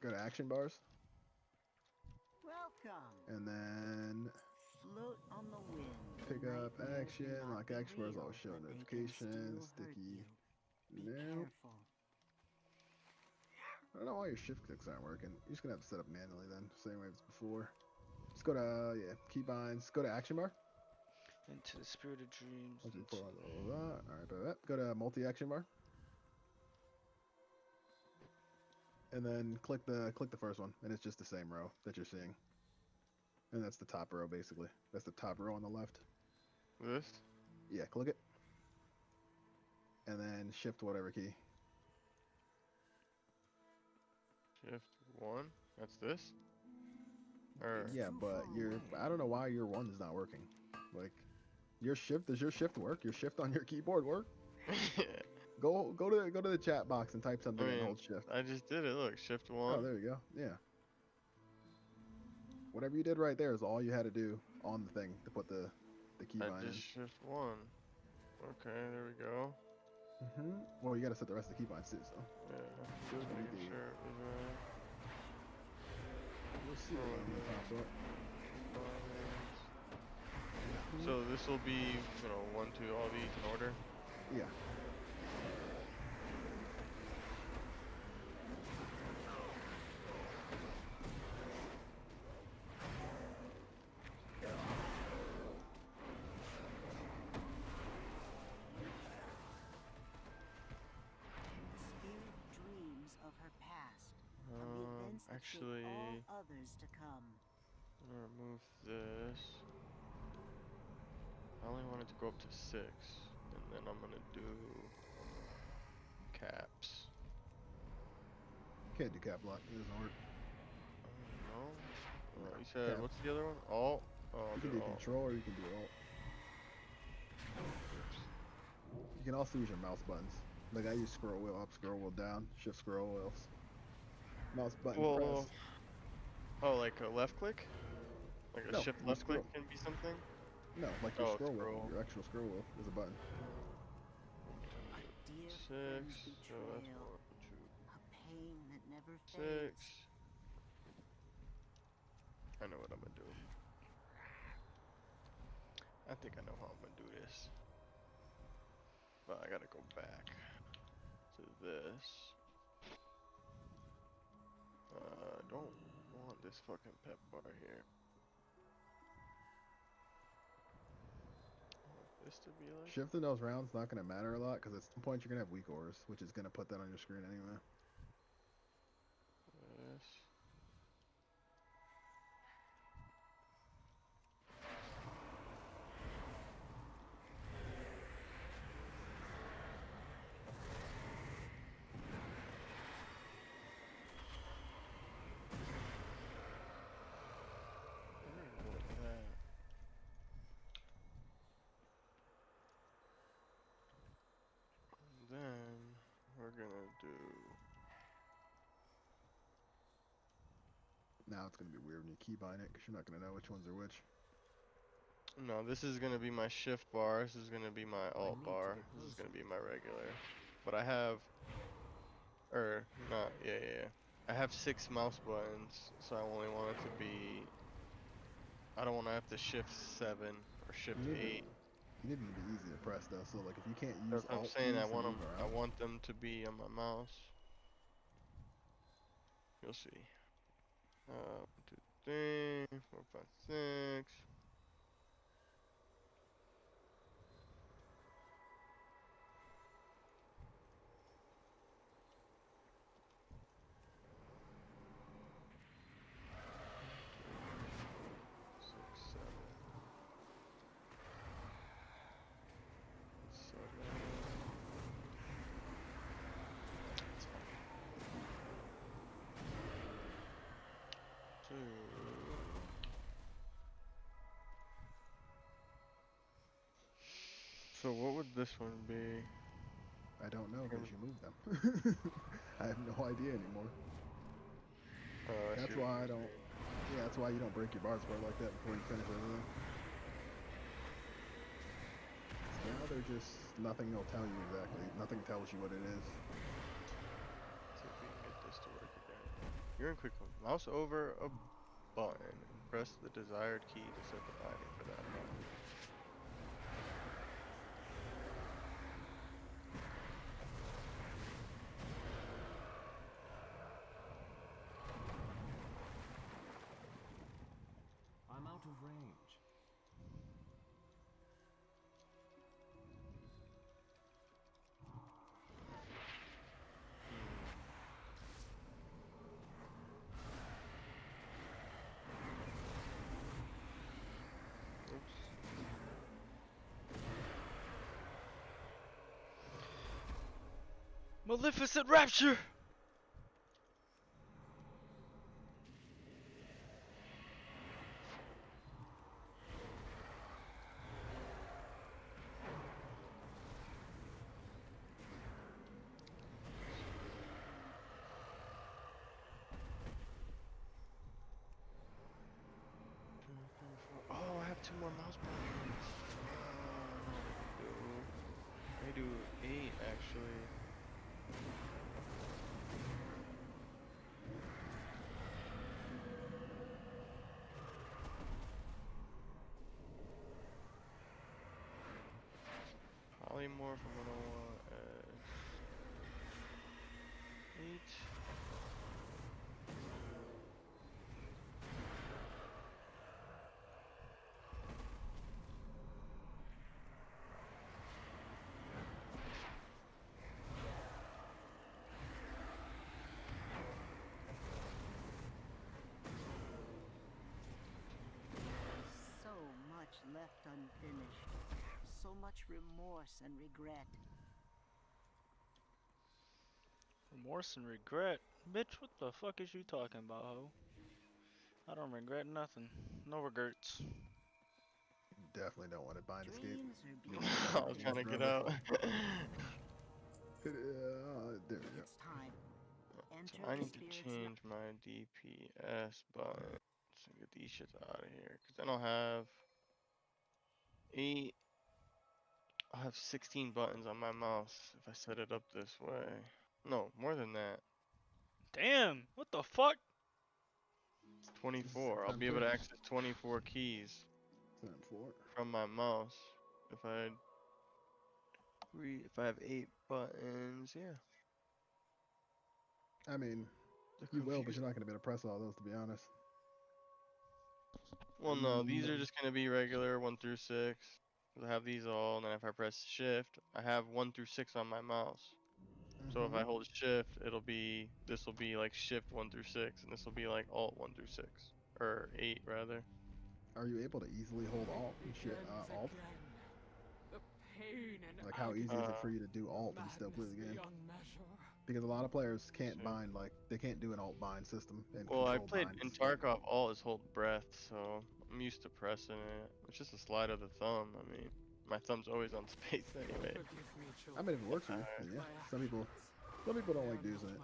Go to action bars, Welcome. and then Float on the wind. pick up Nightmares action. may not Like be action bars real, always show but they can notifications, still hurt sticky. you. Be Nope. careful. I don't know why your shift clicks aren't working. You're just gonna have to set up manually then, same way as before. Just go to keybinds. Go to action bar. Into the Spirit of Dreams. Once you pull out all of that, all right, but go to multi-action bar, and then click the first one, and it's just the same row that you're seeing, and that's the top row basically. That's the top row on the left. This? Yeah, click it, and then shift whatever key. Shift 1? That's this? Or. Yeah, but I don't know why your one is not working. Like, your shift, does your shift work? Your shift on your keyboard work? Go to the chat box and type something and hold shift. I just did it. Look, shift 1. Oh, there you go. Yeah. Whatever you did right there is all you had to do on the thing to put the key I bind in. just shift 1. Okay, there we go. Well, you gotta set the rest of the key binds too, so. Yeah, just making sure it was right. We'll see it when it pops up. So this will be, 1, 2, all these in order? Yeah. actually, all others to come. I'm gonna remove this. I only wanted to go up to 6, and then I'm gonna do caps. Can't do cap lock. It doesn't work. No. No, You said cap. what's the other one? Alt. Oh, You can do alt. control or you can do alt. You can also use your mouse buttons. Like I use scroll wheel up, scroll wheel down, shift scroll wheels. Mouse button press. Oh, like a left click? Like a No, shift you left click scroll. can be something? No, like your Oh, scroll wheel. scroll. Your actual scroll wheel is a button. A dear 6, friend's so that's betrayal. 1, 2, A pain that never 6. fades. I know what I'm gonna do. I think I know how I'm gonna do this. But I gotta go back to this. I don't want this fucking pep bar here. I want this to be like Shifting those rounds not going to matter a lot because at some point you're going to have weak ores, which is going to put that on your screen anyway. this. Like that. And then we're gonna do. Now it's going to be weird when you keybind it because you're not going to know which ones are which. No, this is gonna be my shift bar. This is gonna be my alt bar. This is gonna be my regular. But I have, not, yeah. I have 6 mouse buttons, so I only want it to be. I don't want to have to shift 7 or shift 8. You need them to be easy to press though. So like if you can't use That's what I'm alt saying. keys I to want move them. I around, want them to be on my mouse. You'll see. 1, 2, 3, 4, 5, 6. So what would this one be? I don't know because you moved them. I have no idea anymore. That's why I don't. Yeah, that's why you don't break your bar spread like that before you finish everything. Now they're just nothing will tell you exactly. Nothing tells you what it is. See if we can get this to work again. You're in quick mode. Mouse over a button and press the desired key to set the binding for that button. I'm out of range. Maleficent Rapture! Oh, I have 2 more mouse buttons. I do 8 actually. Polymorph, I'm gonna want as 8. finished. So much remorse and regret. Remorse and regret? Bitch, what the fuck is you talking about, ho? I don't regret nothing. No regrets. Definitely don't want to bind escape. Dreams are You'll beautiful. I was trying to get forever. out. There we go. It's time. Enter So I the need to spirit's change my DPS buttons and get these shits out of here. Cause then I'll have 8. I'll have 16 buttons on my mouse if I set it up this way. No, more than that. Damn, what the fuck? 24. I'll be able to access 24 keys Time for it. from my mouse if I have 8 buttons. Yeah. I mean, The you will, but confused- you're not gonna be able to press all those, to be honest. Well, no, these are just gonna be regular 1 through 6. I have these all, and then if I press shift, I have 1 through 6 on my mouse. So if I hold shift, this will be like shift 1 through 6, and this will be like alt 1 through 6, or 8 rather. Are you able to easily hold alt and shit? Alt? The pain and Like, how easy is it for you to do alt and still play the game? Because a lot of players can't bind, like, they can't do an alt bind system. And Well, I control played bind in is- Tarkov, alt is hold breath, so I'm used to pressing it. It's just a slide of the thumb. I mean, my thumb's always on space anyway. I mean, if it works for you, then yeah. Some people don't like using it.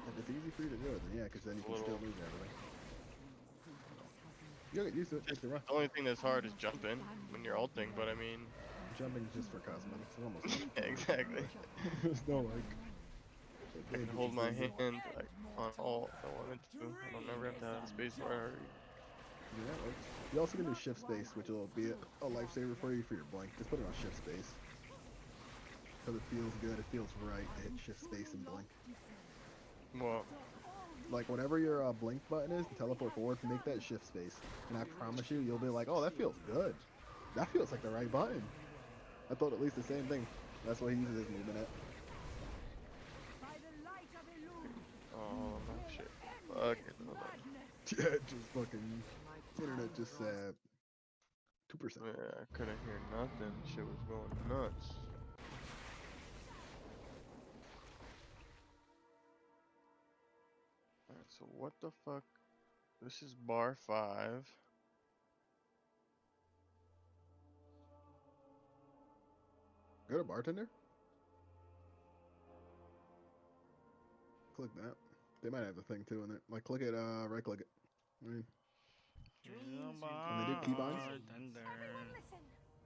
If it's easy for you to do it, then yeah, because then you can still move everything. You'll get used to it. Take the run. The only thing that's hard is jumping when you're ulting, but I mean, Jumping is just for cosmetics. It's almost like yeah, exactly. there's no like. I can hold my hand like, on alt if I wanted to. I don't never have to have the space bar. Yeah, that works. You also can do shift space, which will be a lifesaver for you for your blink. Just put it on shift space. Because it feels good, it feels right to hit shift space and blink. Well, Like, whatever your blink button is to teleport forward, make that shift space. And I promise you, you'll be like, oh, that feels good. That feels like the right button. I thought at least the same thing. That's what he uses his movement at. oh my shit. Fuck it. Hold on. Yeah, just fucking. Internet just said 2%. Yeah, I couldn't hear nothing. Shit was going nuts. Alright, so what the fuck? This is bar 5. Go to bartender. Click that. They might have the thing too in it. Like, click it, right click it. I mean, Dreams they do keybinds? Everyone listen.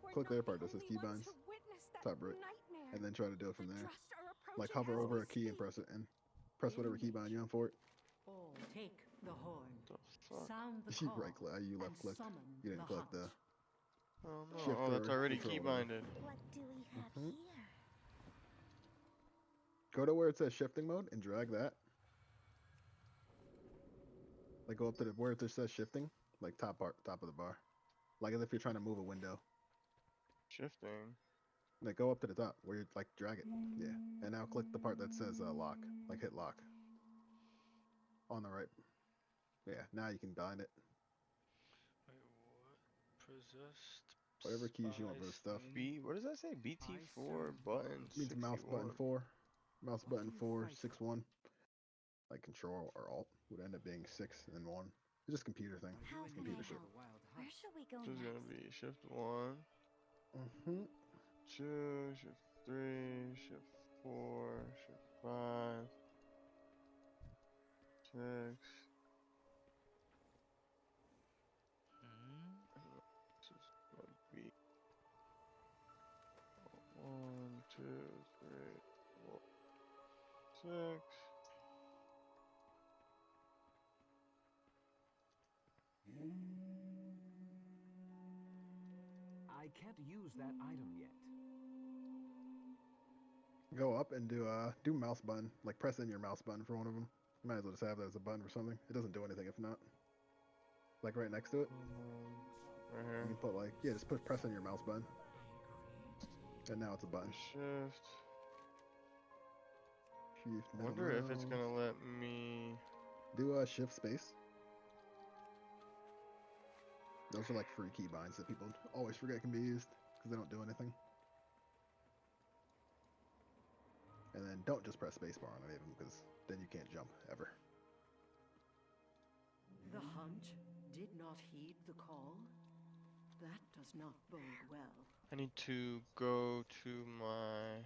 We're Click not that part the that says only ones keybinds. who witnessed that Top right. nightmare. And then try to do it from The there. Trust are Like, approaching hover as over we a key and speak. press it, and press whatever keybind you on for it. All take the horn. The fuck? Sound the You call. right click. You left and clicked. summon You didn't the click the. heart. Oh no. Shift Oh, that's or already control, keybinded. What do we have Mhm. here? Go to where it says shifting mode and drag that. Like, go up to the where it just says shifting, like top of the bar. Like as if you're trying to move a window. Shifting. Like, go up to the top where you like drag it. Yeah. And now click the part that says lock. Like, hit lock. On the right. Yeah. Now you can bind it. Wait, what? Possessed. Whatever keys you want for the stuff. What does that say? BT4 button Means mouse button 61. 4. Mouse button 4, 6, 1. Like control or alt would end up being 6 and 1. It's just a computer thing. How It's can computer I shit. help? Where should we go This is gonna next? be shift 1, Mm-hmm. 2, shift 3, shift 4, shift 5, 6. This is gonna be 1, 2, 3, 4, 6. I can't use that item yet. Go up and do mouse button. Like, press in your mouse button for one of them. You might as well just have that as a button for something. It doesn't do anything if not. Like right next to it. Right You here. can put like, yeah, just press in your mouse button. And now it's a button. Shift. Shift, middle Wonder if it's mouse. gonna let me. Do shift space. Those are like free keybinds that people always forget can be used because they don't do anything. And then don't just press spacebar on any of them because then you can't jump ever. The hunt did not heed the call. That does not bode well. I need to go to my...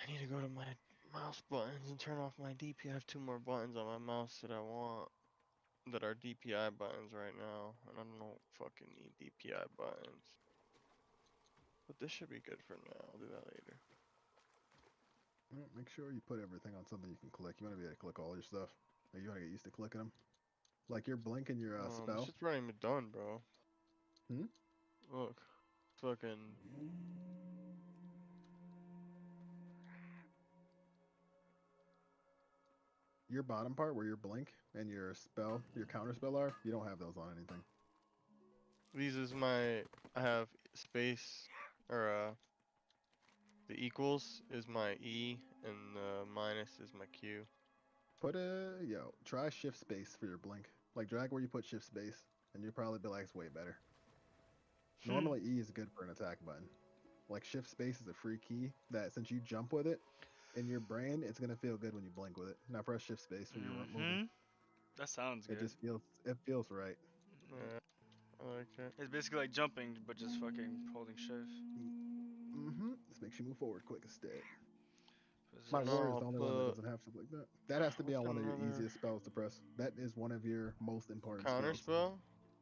I need to go to my mouse buttons and turn off my DPI. I have 2 more buttons on my mouse that I want. That are DPI buttons right now. And I don't fucking need DPI buttons. But this should be good for now. I'll do that later. Well, make sure you put everything on something you can click. You want to be able to click all your stuff. Or you want to get used to clicking them. Like your blink and your spell. This shit's not even done, bro. Hmm? Look. Fucking... Your bottom part where your blink and your spell, your counter spell are, you don't have those on anything. These is my... I have space... Or, the equals is my E, and the minus is my Q. Try shift space for your blink. Like drag where you put shift space, and you'll probably be like, it's way better. Normally E is good for an attack button. Like shift space is a free key that since you jump with it, in your brain, it's gonna feel good when you blink with it. Now press shift space when you're moving. That sounds good. It feels right. Yeah, I like it. It's basically like jumping, but just fucking holding shift. This makes you move forward quick instead. My warrior is the only one that doesn't have stuff like that. That has to be on one of your easiest spells to press. That is one of your most important counter spells. spell?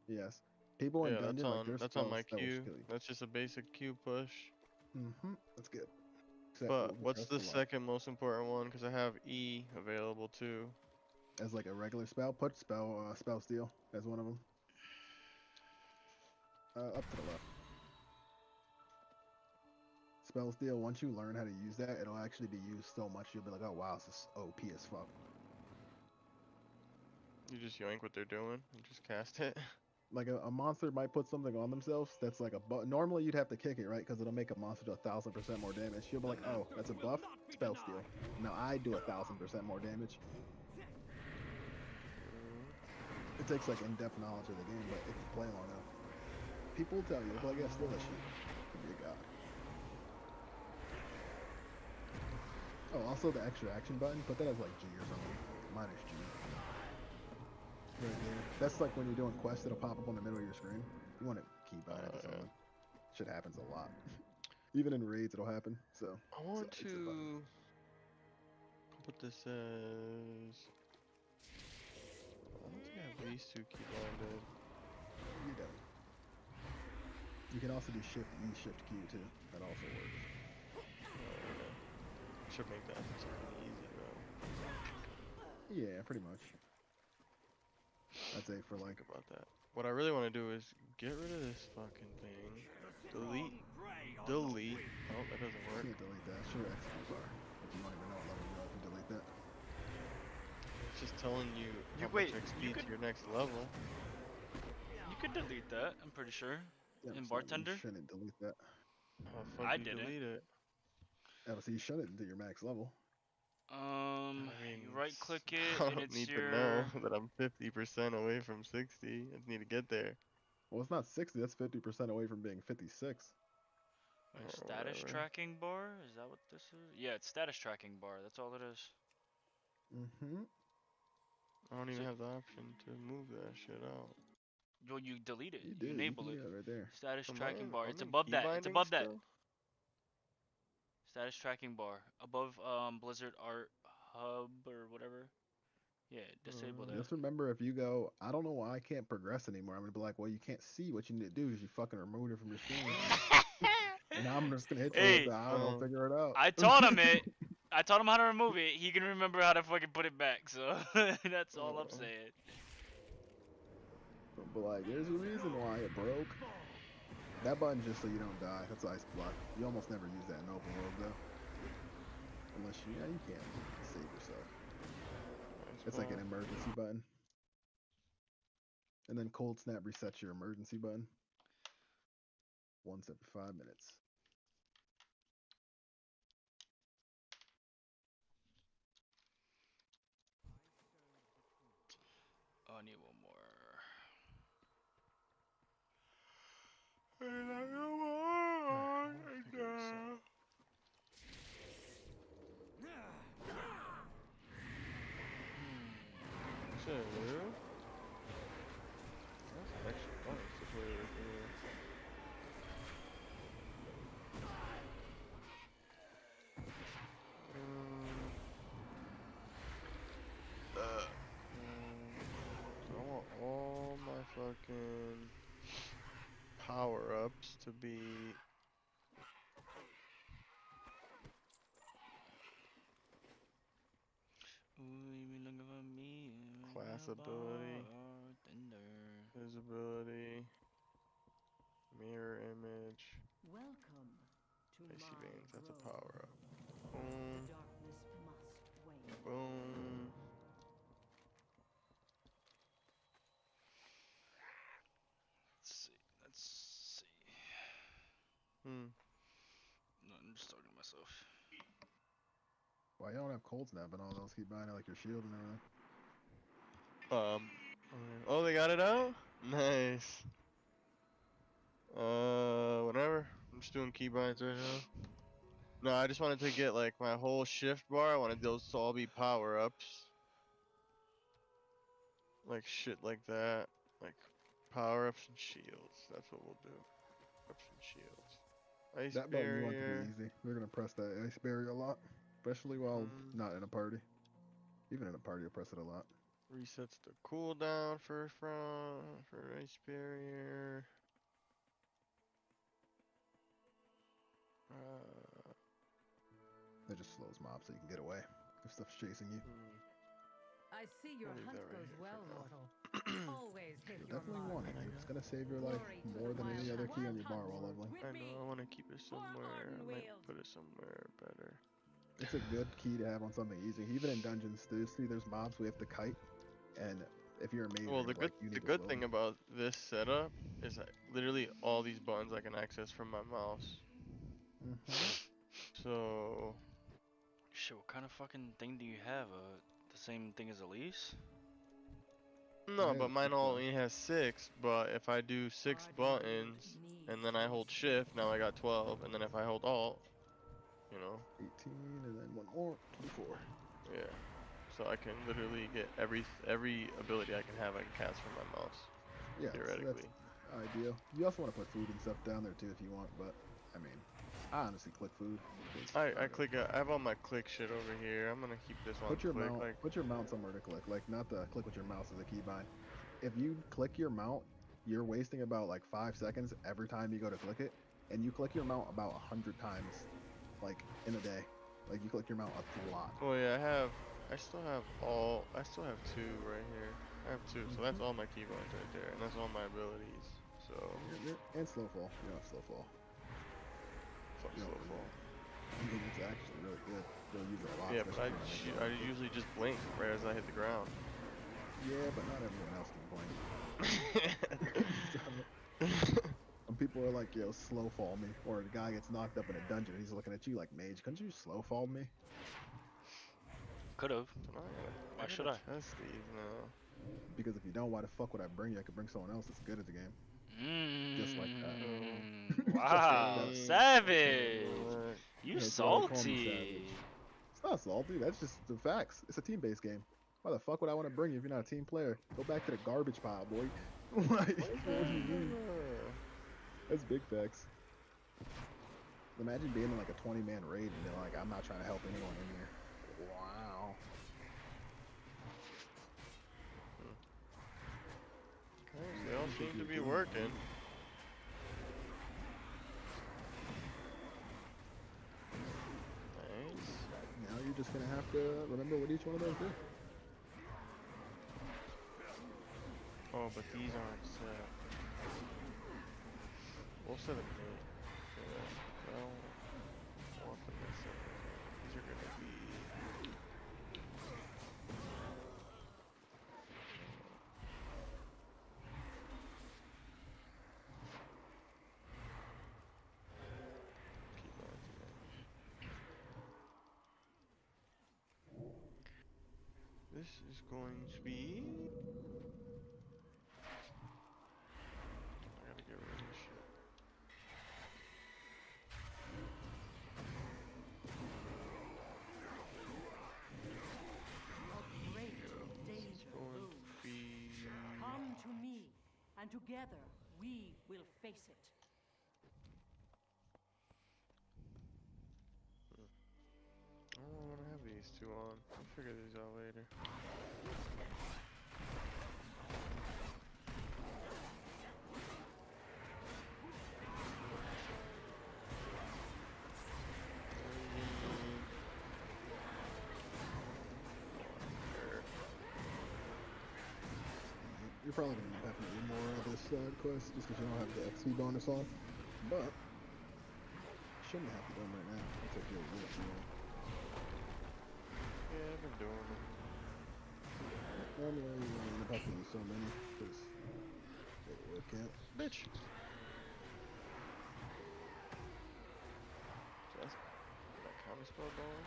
Yes. People in dungeon like their that's spells on my that will Q. kill you. That's just a basic Q push. That's good. But what's the second most important one? Because I have E available too. As like a regular spell, put spell steal as one of them. Up to the left. Spell steal. Once you learn how to use that, it'll actually be used so much you'll be like, oh wow, this is OP as fuck. You just yoink what they're doing and just cast it. Like a monster might put something on themselves that's like a buff. Normally you'd have to kick it, right? Because it'll make a monster do 1,000% more damage. You'll be like, oh, that's a buff? Spell steal. Now I do 1,000% more damage. It takes like in-depth knowledge of the game, but if you play long enough, people will tell you, they'll be like, yeah, steal that shit. You're a god. Oh, also the extra action button, put that as like G or something. Mine is G. Right there. That's like when you're doing quests, it'll pop up on the middle of your screen. You want to keybind it to something. Shit happens a lot. Even in raids, it'll happen. So I want to put this as... I don't think I have these 2 keybinded. You don't. You can also do Shift E, Shift Q too. That also works. Should make that something easy though. Yeah, pretty much. I'd say for like about that. What I really want to do is get rid of this fucking thing. Delete. Delete. Oh, that doesn't work. You can't delete that. Sure, XP bar. If you don't even know what level you are, if you delete that. It's just telling you how much XP to your next level. You could delete that, I'm pretty sure. Yeah, In Bartender? You shouldn't delete that. How the fuck do you delete it? Yeah, so you shut it until your max level. You right click it and it's need to know that I'm 50% away from 60. I just need to get there. Well, it's not 60, that's 50% away from being 56. Status tracking bar? Is that what this is? Yeah, it's status tracking bar. That's all it is. I don't even have the option to move that shit out. Well, you delete it. You do. Enable it. Right there. Status tracking bar. It's above that. It's above that. Status tracking bar. Above Blizzard Art Hub or whatever. Yeah, disable that. Just remember, if you go, I don't know why I can't progress anymore. I'm gonna be like, well, you can't see. What you need to do is you fucking remove it from your screen. And now I'm just gonna hit you with the, I don't know, figure it out. I taught him it. I taught him how to remove it. He can remember how to fucking put it back. So that's all I'm saying. But like, there's a reason why it broke. That button's just so you don't die. That's ice block. You almost never use that in open world though. Unless you can save yourself. It's like an emergency button. And then cold snap resets your emergency button. Once every 5 minutes. Oh, I need one more. power-ups to be class ability, visibility, mirror image, Welcome to icy my veins. That's a grove. power-up. The Boom, darkness must wane. boom. Let's see. Hmm. No, I'm just talking to myself. Why you don't have cold snap and all those? Keep buying it like your shield and everything. Oh, they got it out? Nice. Whatever. I'm just doing keybinds right now. No, I just wanted to get like my whole shift bar. I wanted those to all be power ups. Like shit like that. Like power ups and shields. That's what we'll do. Ups and shields. Ice That button you want to be barrier. easy. We're gonna press that ice barrier a lot, especially while Mm, not in a party. Even in a party, you'll press it a lot. resets the cooldown for ice barrier. It just slows mobs so you can get away if stuff's chasing you. I see your I'll leave hunt that right goes here for well, now. mortal. Always hit You'll your definitely mark. want it. It's gonna save your life Glory to more the than any wild other hunt. key on Wild your bar hunt while leveling. with I me. know, I want to keep it For somewhere. I might Ardenweald. put it somewhere better. It's a good key to have on something easy. Even in dungeons, there's mobs we have to kite, and if you're amazing, Well, it's like you the need to good slow thing them. about this setup is that literally all these buttons I can access from my mouse. So Shit, what kind of fucking thing do you have? The same thing as Elise? no, I but have mine 6 only left. has 6. But if I do 6 buttons and then I hold shift, now I got 12. And then if I hold alt, you know, 18, and then one more, 24. yeah. So I can literally get every ability I can have. I can cast from my mouse. Yeah, so Theoretically. that's ideal. You also want to put food and stuff down there too if you want, but I mean, I honestly click food. I click. I have all my click shit over here. I'm gonna keep this on click. Like Put your mount somewhere to click, like not the click with your mouse as a keybind. If you click your mount, you're wasting about like 5 seconds every time you go to click it, and you click your mount about 100 times, like in a day. Like you click your mount a lot. oh yeah, I still have 2 right here. I have 2, so that's all my keybinds right there, and that's all my abilities. So And slow fall. You don't have slow fall. fuck You slow don't fall. I mean, it's actually really good. You'll use it a lot. Yeah, but especially if you're I usually just blink right as I hit the ground. Yeah, but not everyone else can blink. Some people are like, yo, slow fall me. Or the guy gets knocked up in a dungeon, he's looking at you like, mage, couldn't you slow fall me? Could've. Why should I? Test these now. Because if you don't, why the fuck would I bring you? I could bring someone else that's good at the game. Just like that. Wow, Just savage! You That's why they call me salty! savage. It's not salty, that's just the facts. It's a team-based game. Why the fuck would I want to bring you if you're not a team player? Go back to the garbage pile, boy. Like, what do you mean? That's big facts. Imagine being in like a 20-man raid and they're like, I'm not trying to help anyone in here. Wow. They all seem to be working. Nice. Now you're just gonna have to remember what each one of those do. Oh, but these aren't set. We'll set them eight. Well, I'll put this in. These are gonna be. This is going to be. I gotta get rid of this shit. A great danger looms. Come to me, and together we will face it. I don't want to have these 2 on. I'll figure these out later. You're probably gonna end up having to do more of this side quest just because you don't have the XP bonus on. But shouldn't have to do them right now. It's okay. Yeah, I've been doing them. Normally, you end up having to do so many because they work out. Bitch. Just that counter spell going?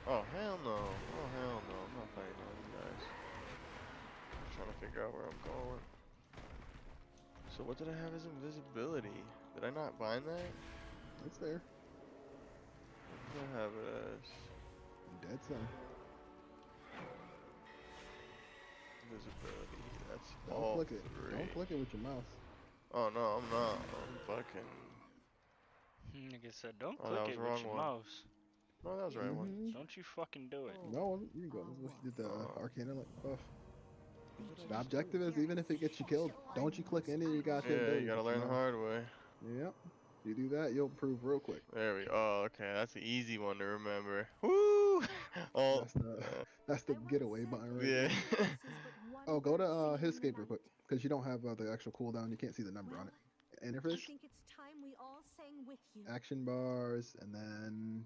Oh hell no. Oh hell no. I'm not fighting all you guys. I'm trying to figure out where I'm going. So what did I have as invisibility? Did I not bind that? It's there. What did I have it as? Dead center. Invisibility. That's Don't all click it. three. Don't click it with your mouse. Oh no, I'm not. I'm fucking. Nigga said, don't Oh, click that was it the with wrong your one. mouse. No, that was the right one. Don't you fucking do it. No, you can go. This is what you did the Oh. Arcana like buff. What did I The just objective is even if it gets you killed, don't you click any of your goddamn Yeah, abilities you gotta with your learn the mouse. hard way. Yep. You do that, you'll improve real quick. There we go. Oh, okay, that's the easy one to remember. Woo! Oh, That's the getaway button right yeah. there. Oh, go to his escape real quick because you don't have the actual cooldown. You can't see the number on it. Interface, I think it's time we all sang with you. action bars, and then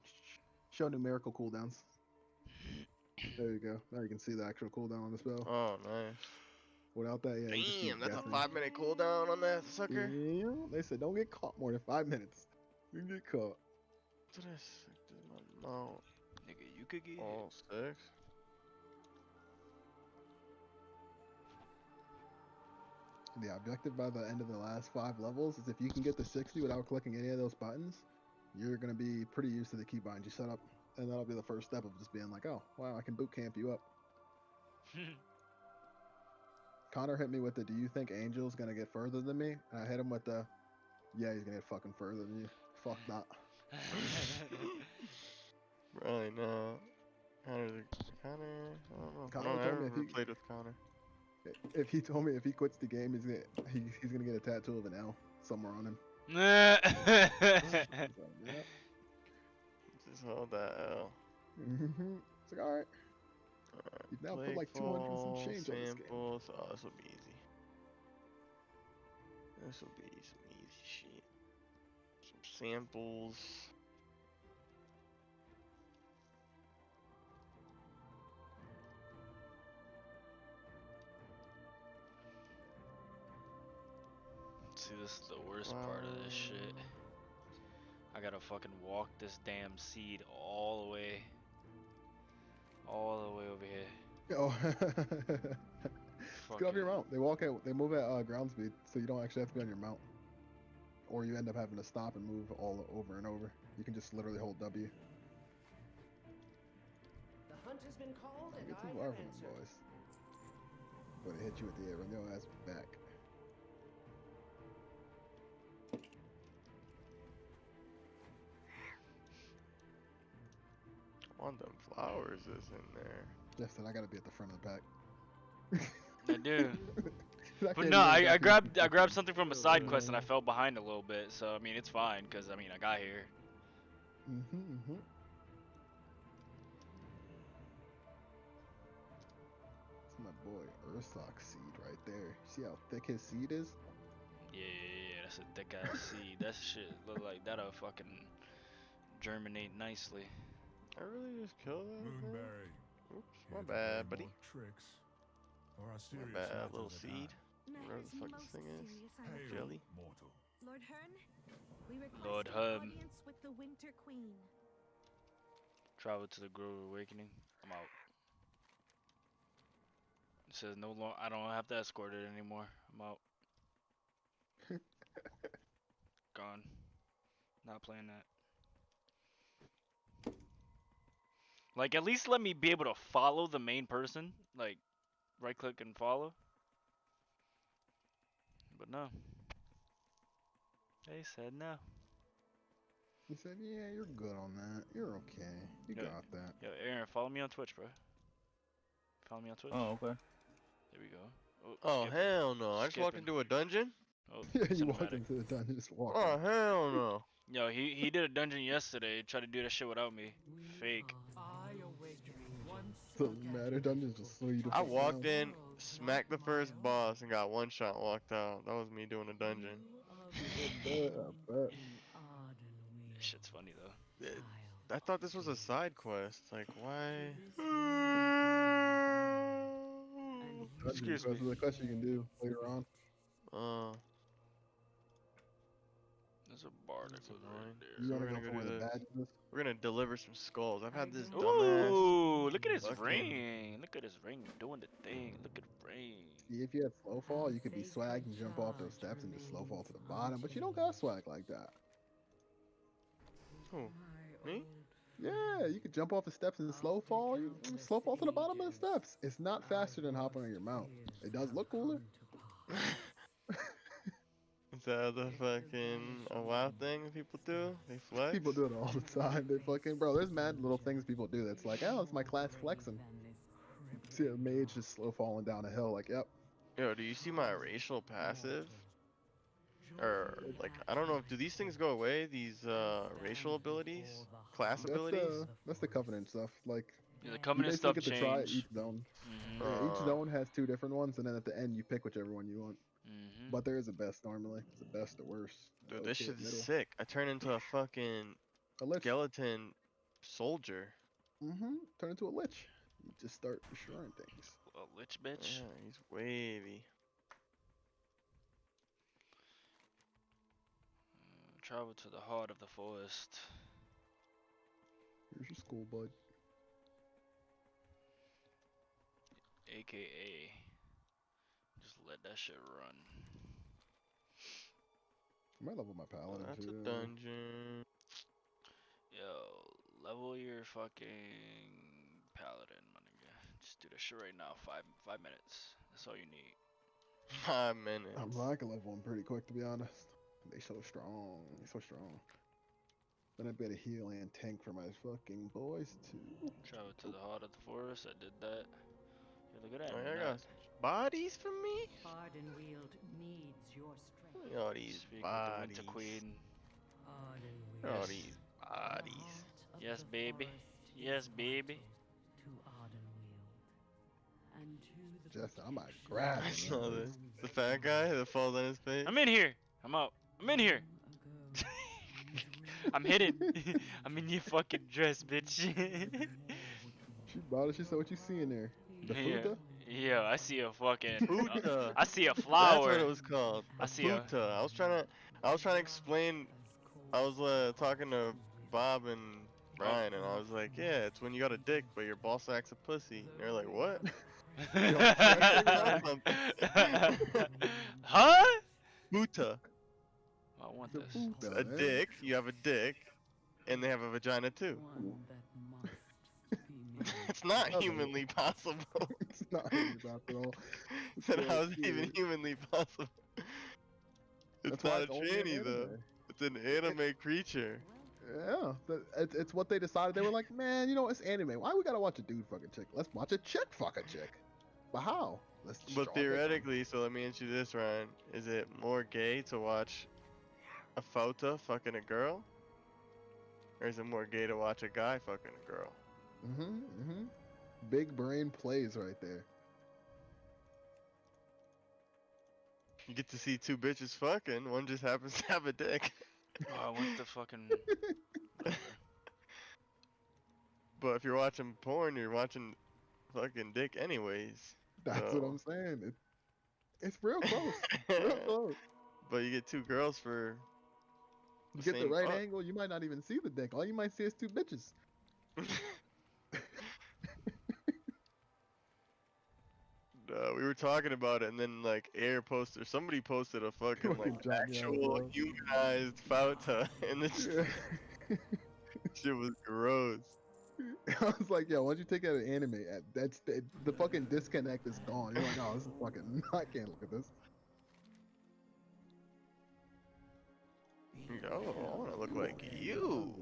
show numerical cooldowns. There you go. Now you can see the actual cooldown on the spell. Oh, nice. Without that, yeah. you just Damn, keep that's a guessing. 5-minute cooldown on that sucker. Yeah, they said don't get caught more than 5 minutes. You can get caught. What did I say? Did my mount? Nigga, you could get All 6. The objective by the end of the last 5 levels is if you can get to 60 without clicking any of those buttons, you're gonna be pretty used to the keybind you set up, and that'll be the first step of just being like, oh wow, I can boot camp you up. Connor hit me with the, do you think Angel's gonna get further than me? And I hit him with the, yeah, he's gonna get fucking further than you. Fuck that. Probably not. Connor, I don't know. Connor I told never me if he played with Connor. If he told me if he quits the game, he's gonna get a tattoo of an L somewhere on him. Yep. Just hold that L. It's like, all right. You've now put like 200 and some change on this game. Samples. Oh, this will be easy. This will be some easy shit. Some samples. See, this is the worst part of this shit. I gotta fucking walk this damn seed all the way over here. Oh. Just get off your mount. They move at ground speed, so you don't actually have to be on your mount. Or you end up having to stop and move all over and over. You can just literally hold W. The hunt has been called and Get I too have far from answered. them boys. But it hit you with the air, run your ass back. I want them flowers is in there. Jeff said I gotta be at the front of the pack. I do. I But can't no, even I back in. grabbed something from a side quest and I fell behind a little bit. So I mean, it's fine because I mean I got here. It's my boy Ursoc seed right there. See how thick his seed is? Yeah, that's a thick ass seed. That shit look like that'll fucking germinate nicely. I really just killed that thing? Moonberry. Oops, my bad, buddy. Tricks. Or My serious bad, matters little at seed. Night Whatever is the fuck this most thing is. serious, I'm hand. afraid. Jelly. Mortal. Lord Hearn, we request Lord an Hearn. audience with the Winter Queen. Travel to the Grove of Awakening. I'm out. It says no long. I don't have to escort it anymore. I'm out. Gone. Not playing that. Like, at least let me be able to follow the main person. Like, right click and follow. But no. They said no. He said, yeah, you're good on that. You're okay. You Yeah. got that. Yo, Aaron, follow me on Twitch, bro. Follow me on Twitch. Oh, okay. There we go. Oh, skip. hell no. I just walked Skipping. into a dungeon? Oh, Yeah, you walked cinematic. into the dungeon, just walked. Oh, hell no. Yo, he did a dungeon yesterday. Tried to do that shit without me. Fake. I awaken one So matter dungeons just slow you the I fuck walked down. in, smacked the first boss, and got one shot, walked out. That was me doing a dungeon. I bet. This shit's funny though. I thought this was a side quest. Like, why? Excuse Because me. of the quest you can do later on. There's a bar that That's goes annoying. right there. You So wanna we're go gonna for go where do the the. badge is? We're gonna deliver some skulls. I've had this dumbass. Ooh, look at his fucking- ring. Look at his ring doing the thing. Look at the ring. See, if you had slow fall, you could be swag and jump off those steps and just slow fall to the bottom, but you don't got swag like that. Who? Me? Yeah, you could jump off the steps and slow fall. You slow fall to the bottom of the steps. It's not faster than hopping on your mount. It does look cooler. Is that the fucking a WoW thing people do? They flex? People do it all the time. They fucking bro. There's mad little things people do that's like, oh, it's my class flexing. See a mage just slow falling down a hill. Like, yep. Yo, do you see my racial passive? Or like, I don't know. Do these things go away? These racial abilities, class abilities? That's the covenant stuff. Like, Yeah, the you covenant basically stuff get to try change. each zone. Mhm. Yeah, each zone has 2 different ones, and then at the end you pick whichever one you want. Mhm. But there is a best normally. It's the best or worst. Dude, this Okay, shit is middle. sick. I turn into a fucking A lich. skeleton soldier. Turn into a lich. You just start destroying things. A lich bitch. Yeah, he's wavy. Travel to the heart of the forest. Here's your school, bud. AKA. Just let that shit run. I might level my paladin That's too. a dungeon. Yo, level your fucking paladin, my nigga. Just do that shit right now. Five minutes. That's all you need. 5 minutes. I can level them pretty quick, to be honest. They so strong. They so strong. Then I'd be able to heal and tank for my fucking boys too. Travel to the heart of the forest. I did that. Yeah, look at that. Oh, yeah, I Nah, got bodies for me? Ardenweald needs your strength. Look at all these Speak with the bodies. Winter Queen. Look at all these bodies. Yes, baby. Yes, baby. Just, I might grab I him. saw this. The fat guy that falls on his face. I'm in here. I'm out. I'm in here. I'm hidden. I'm in your fucking dress, bitch. She brought it. She said, "What you see in there? The Yeah. fruta?" Yeah, I see a fucking. Futa. I see a That's flower. what it was called. I see a. Futa. I was trying to explain. I was talking to Bob and Brian, and I was like, yeah, it's when you got a dick, but your ball sack's a pussy. And they're like, what? Huh? Futa. I want The this. futa, A man. dick. You have a dick, and they have a vagina too. It's not Okay. humanly possible. It's not really about at all. Said Yeah, how is it yeah. even humanly possible? It's That's why not a it's only in tranny though. anime. It's an anime creature. Yeah, it's what they decided. They were like, man, you know, it's anime. Why we gotta watch a dude fuck a chick? Let's watch a chick fuck a chick. But how? Let's draw But a dick. theoretically, so let me ask you this, Ryan: is it more gay to watch a photo fucking a girl, or is it more gay to watch a guy fucking a girl? Big brain plays right there. You get to see 2 bitches fucking. One just happens to have a dick. Oh, I want the fucking. But if you're watching porn, you're watching fucking dick anyways. That's what I'm saying. It's real close. Real close. But you get 2 girls for. You get the same right fuck. angle, you might not even see the dick. All you might see is 2 bitches. We were talking about it, and then like Air posted, or somebody posted a fucking like Fucking Johnny actual Ive. humanized Fauta, and this Yeah. shit was gross. I was like, yo, once you take out an anime, that's the fucking disconnect is gone. You're like, oh, this is fucking. I can't look at this. Yo, I want to look like you.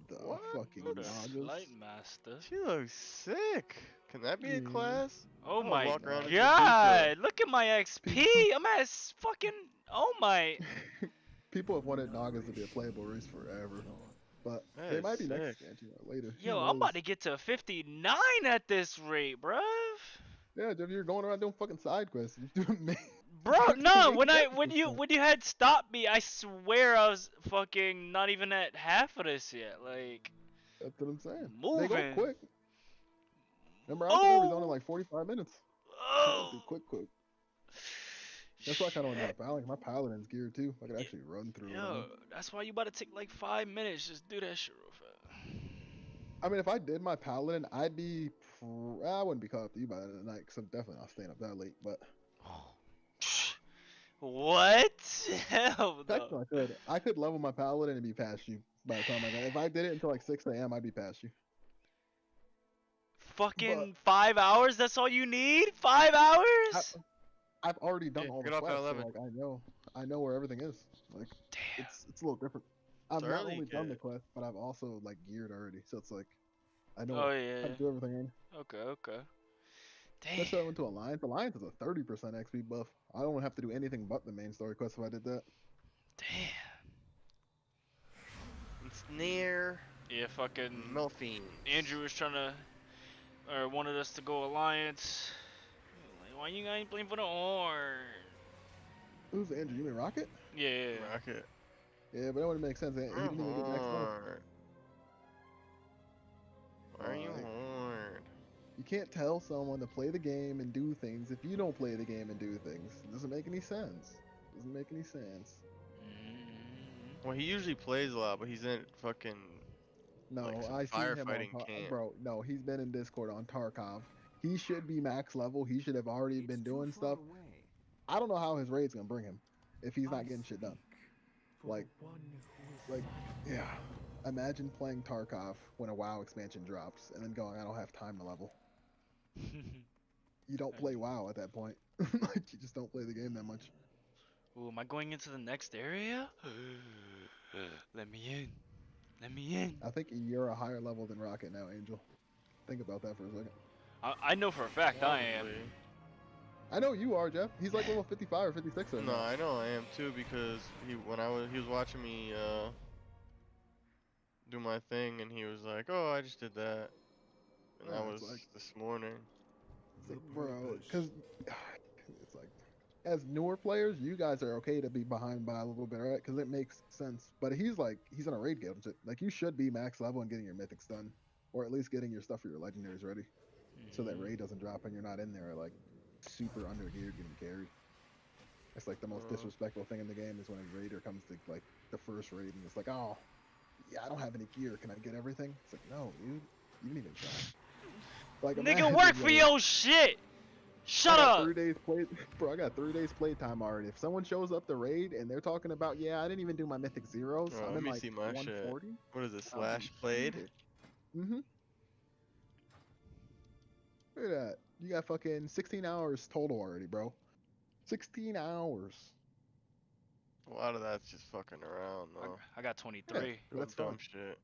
The What? fucking What a Nagas. light master. She looks sick. Can that be a Yeah. class? Oh I'm gonna my walk around as a god! Look at my XP. I'm at fucking. Oh my. People have wanted Nagas to be a playable race forever. But That they is might be next sick. expansion or later. Who Yo, I'm knows? about to get to 59 at this rate, bruv. Yeah, Jeff, you're going around doing fucking side quests. You're doing main. Bro, you're doing no, main when quests at this you point. when you had stopped me, I swear I was fucking not even at half of this yet. Like, That's what I'm saying. They go moving. quick. Remember, I think we was on in Oh, like 45 minutes. oh. Dude, quick. That's why I kind of want my paladin. My paladin's geared too. I can actually run through it. Yo, that's why you about to take like 5 minutes. Just do that shit real fast. I mean, if I did my paladin, I'd be. I wouldn't be caught up to you by the end of the night, because I'm definitely not staying up that late. But What? Hell no. technically, I could level my paladin and be past you by the time I got. If I did it until like 6 a.m., I'd be past you. Fucking 5 hours? That's all you need? 5 hours? I've already done all the get off at quests, so 11. like I know where everything is. Like, Damn. it's a little different. I've not early, only done the kid. quest, but I've also like geared already. So it's like I know Oh yeah. how to do everything in. Okay. Especially I Damn. went to Alliance. Alliance is a 30% XP buff. I don't have to do anything but the main story quest if I did that. Damn. It's near Yeah, fucking Melfiend. Andrew was trying to, or wanted us to go Alliance. Like, why you guys playing for the Horde? Who's Andrew? You mean Rocket? Yeah. Rocket. Yeah, but that wouldn't make sense. He didn't even get next month. Horde. Why are you horde? You can't tell someone to play the game and do things if you don't play the game and do things. It doesn't make any sense. Doesn't make any sense. Well, he usually plays a lot, but he's in fucking. No, like some I see him firefighting on camp. bro. No, he's been in Discord on Tarkov. He should be max level. He should have already been doing stuff. I don't know how his raid's gonna bring him if he's not getting shit done. Like, yeah. Imagine playing Tarkov when a WoW expansion drops and then going, I don't have time to level. You don't play WoW at that point. Like, you just don't play the game that much. Ooh, am I going into the next area? Let me in. Let me in. I think you're a higher level than Rocket now, Angel. Think about that for a second. I know for a fact I am. Probably. I know you are, Jeff. He's like level 55 or 56 right No, now. I know I am too because he was watching me do my thing and he was like, "Oh, I just did that," and Yeah, that it's was like- this morning. It's like, bro, because it's like, as newer players, you guys are okay to be behind by a little bit, right? Because it makes sense. But he's in a raid guild. Like, you should be max level and getting your mythics done, or at least getting your stuff for your legendaries ready, so that raid doesn't drop and you're not in there like super under geared getting carried. It's like the most disrespectful thing in the game is when a raider comes to like the first raid and it's like, oh, yeah, I don't have any gear. Can I get everything? It's like, no, dude, you didn't even try. Like, Nigga, imagine, work for yo, your shit. Shut I got up. 3 days play, bro. I got 3 days playtime already. If someone shows up to raid and they're talking about, yeah, I didn't even do my mythic zeros. Oh, I'm let in me like see my shit. 140. What is it? I'll Slash be played. heated. Look at that. You got fucking 16 hours total already, bro. 16 hours. A lot of that's just fucking around though. I got 23. Yeah, but that's dumb fine. shit.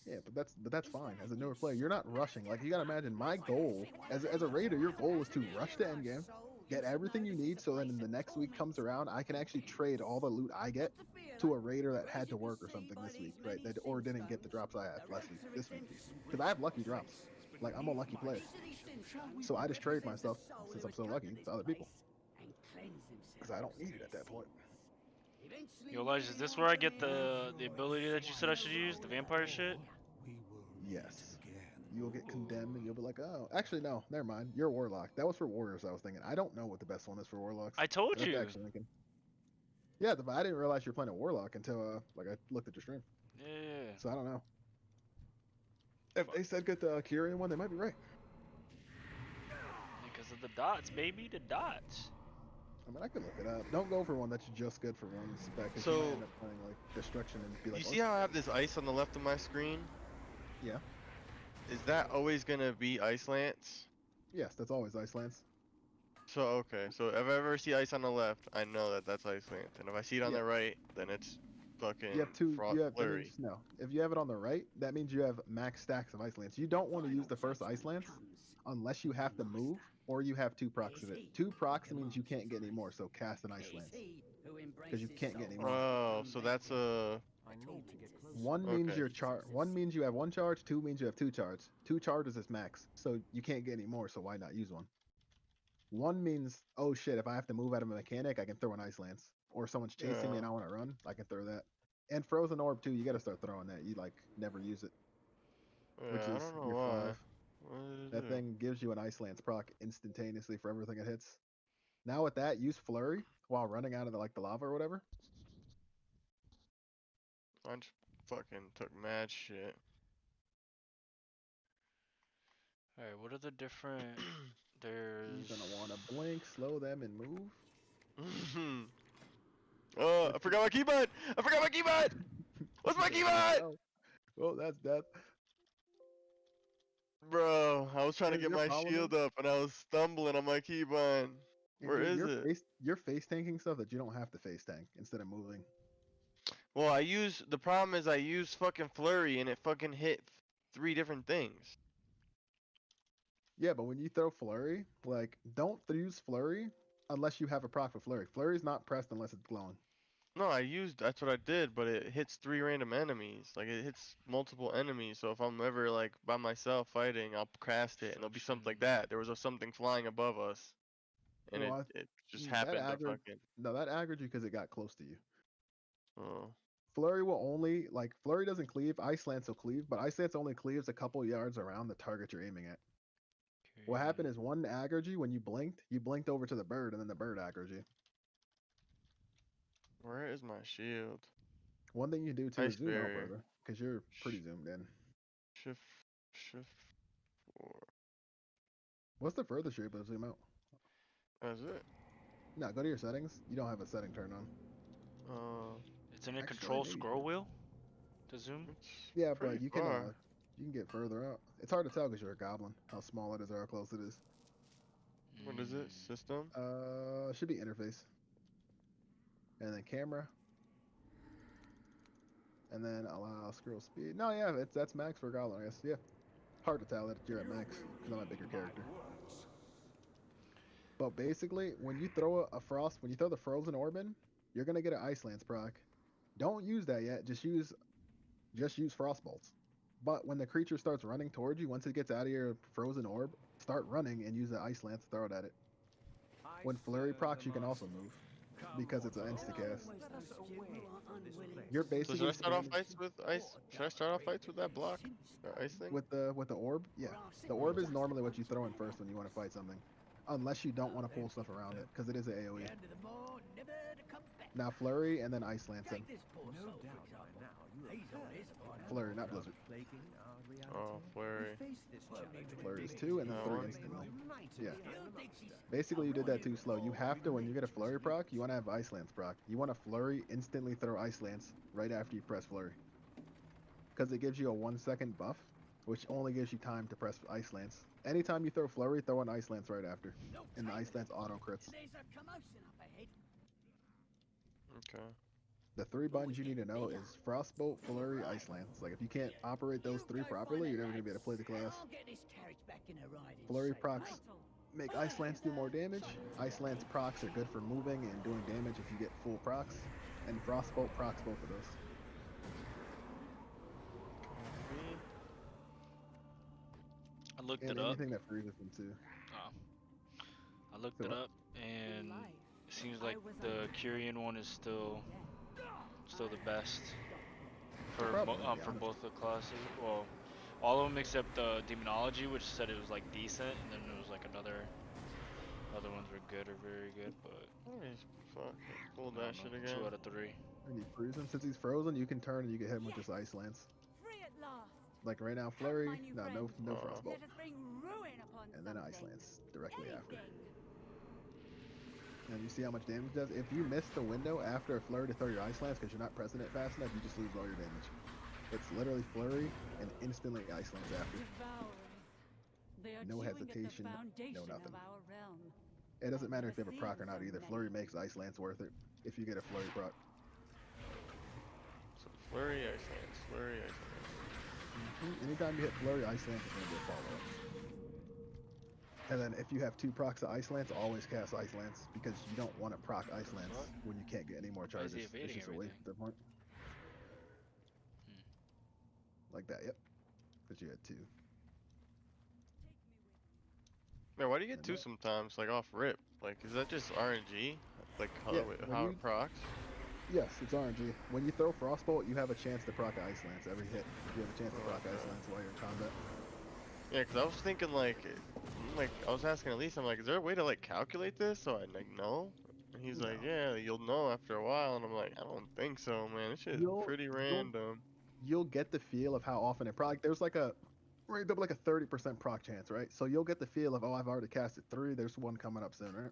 Yeah, but that's fine. As a newer player, you're not rushing. Like, you gotta imagine my goal as a raider. Your goal is to rush to endgame, get everything you need, so then in the next week comes around, I can actually trade all the loot I get to a raider that had to work or something this week, right? That or didn't get the drops I had this week. Because I have lucky drops. Like, I'm a lucky player. So I just trade my stuff, since I'm so lucky, to other people. Because I don't need it at that point. Yo, Elijah, is this where I get the ability that you said I should use? The vampire shit? Yes. You'll get condemned and you'll be like, oh, actually, no, never mind. You're a warlock. That was for warriors, I was thinking. I don't know what the best one is for warlocks. I told I'd have to you. actually look in. Yeah, but I didn't realize you were playing a warlock until like I looked at your stream. Yeah. So I don't know. If they said get the Kyrian one, they might be right. Because of the dots, baby, the dots. I mean, I could look it up. Don't go for one that's just good for one spec. 'Cause you So- might end up playing like destruction and be like, You see how I have this ice on the left of my screen? Yeah. Is that always gonna be Ice Lance? Yes, that's always Icelands. So okay, so if I ever see ice on the left, I know that that's Ice Lance, and if I see it on Yeah. the right, then it's fucking You have two. Frost You have that Flurry. means- no. If you have it on the right, that means you have max stacks of Ice Lance. You don't want to use the first Ice Lance unless you have to move or you have 2 procs of it. 2 procs means you can't get any more. So cast an Ice Lance because you can't get any more. Oh, so that's a One means your charge. One means you have one charge. Two means you have two charges. Two charges is max, so you can't get any more. So why not use one? One means, oh shit, if I have to move out of a mechanic, I can throw an Ice Lance. Or if someone's chasing me and I want to run, I can throw that. And Frozen Orb too. You got to start throwing that. You like never use it. Which is I don't know your why. 5. That thing gives you an Ice Lance proc instantaneously for everything it hits. Now with that, use Flurry while running out of the lava or whatever. I just fucking took mad shit. Alright, what are the different... There's... You're gonna want to blink, slow them, and move. Oh, I forgot my keybind! I forgot my keybind! What's my keybind? Oh, that's death. Bro, I was trying to get my shield up and I was stumbling on my keybind. Where is it? You're face tanking stuff that you don't have to face tank instead of moving. Well, the problem is I use fucking Flurry and it fucking hit 3 different things. Yeah, but when you throw Flurry, like, don't use Flurry unless you have a proc for Flurry. Flurry's not pressed unless it's glowing. No, that's what I did, but it hits 3 random enemies. Like, it hits multiple enemies, so if I'm ever, like, by myself fighting, I'll cast it, and it'll be something like that. There was something flying above us, and it just happened to fucking... No, that aggroed you because it got close to you. Oh. Flurry will only, like, Flurry doesn't cleave, Ice Lance will cleave, but Ice Lance only cleaves a couple yards around the target you're aiming at. Okay. What happened is one aggroed you when you blinked over to the bird, and then the bird aggroed you. Where is my shield? One thing you do too is zoom out further, because you're pretty zoomed in. Shift 4. What's the furthest you're able to zoom out? That's it. No, go to your settings. You don't have a setting turned on. Isn't it control scroll wheel to zoom? Yeah, but you can get further out. It's hard to tell because you're a goblin, how small it is or how close it is. What is it? System? It should be interface. And then camera. And then allow scroll speed. No, yeah, that's max for a goblin, I guess. Yeah. Hard to tell that you're at max because I'm a bigger character. But basically, when you throw when you throw the Frozen Orb in, you're gonna get an Ice Lance proc. Don't use that yet. Just use Frost Bolts. But when the creature starts running towards you, once it gets out of your Frozen Orb, start running and use the Ice Lance to throw it at it. When Flurry procs, you can also move because it's an insta-cast. You're basically. So should I start off fights with ice? Should I start off fights with that block, ice thing? With the orb, yeah. The orb is normally what you throw in first when you want to fight something, unless you don't want to pull stuff around it because it is an AOE. Now Flurry and then Ice Lance him. Flurry, not Blizzard. Oh, Flurry. Flurry is 2 and then 3 instantly. Yeah. Basically, you did that too slow. You have to, when you get a Flurry proc, you want to have Ice Lance proc. You want to Flurry, instantly throw Ice Lance right after you press Flurry. Because it gives you a 1-second buff, which only gives you time to press Ice Lance. Anytime you throw Flurry, throw an Ice Lance right after. And the Ice Lance auto crits. Okay. The 3 buttons you need to know is Frostbolt, Flurry, Ice Lance. Like, if you can't operate those 3 properly, you're never going to be able to play the class. Flurry procs make Ice Lance do more damage. Ice Lance procs are good for moving and doing damage if you get full procs. And Frostbolt procs both of those. I looked and it up. Anything that freezes them too. I looked it up, and it seems like the Kyrian one is still the best for both the classes. Well, all of them except Demonology, which said it was like decent, and then there was like other ones were good or very good, but fuck, pull that shit again. 2 out of 3. And you freeze him. Since he's frozen, you can turn and you can hit him with just Ice Lance. Like right now, Flurry, no Frostbolt. And then Ice Lance directly after. And you see how much damage it does? If you miss the window after a Flurry to throw your Ice Lance because you're not pressing it fast enough, you just lose all your damage. It's literally Flurry and instantly Ice Lance after. No hesitation, no nothing. It doesn't matter if you have a proc or not either. Flurry makes Ice Lance worth it if you get a Flurry proc. So Flurry, Ice Lance, Flurry, Ice Lance. Anytime you hit Flurry, Ice Lance is going to be a follow-up. And then if you have 2 procs of Ice Lance, always cast Ice Lance because you don't want to proc Ice Lance when you can't get any more charges. It's just a waste of their point. Like that, yep. But you had 2. Man, why do you get And 2 sometimes, like off rip? Like, is that just RNG? Like how, yeah, how it procs? yes, it's RNG. When you throw Frostbolt, you have a chance to proc Ice Lance every hit. You have a chance to proc Ice Lance while you're in combat. Yeah, because I was thinking like I was asking Elise, I'm like, is there a way to like calculate this? So I like know. And he's like, yeah, you'll know after a while. And I'm like, I don't think so, man. This shit's pretty random. You'll get the feel of how often it proc. There's like a right, there'll be like a 30% proc chance, right? So you'll get the feel of, oh, I've already casted 3. There's one coming up soon, right?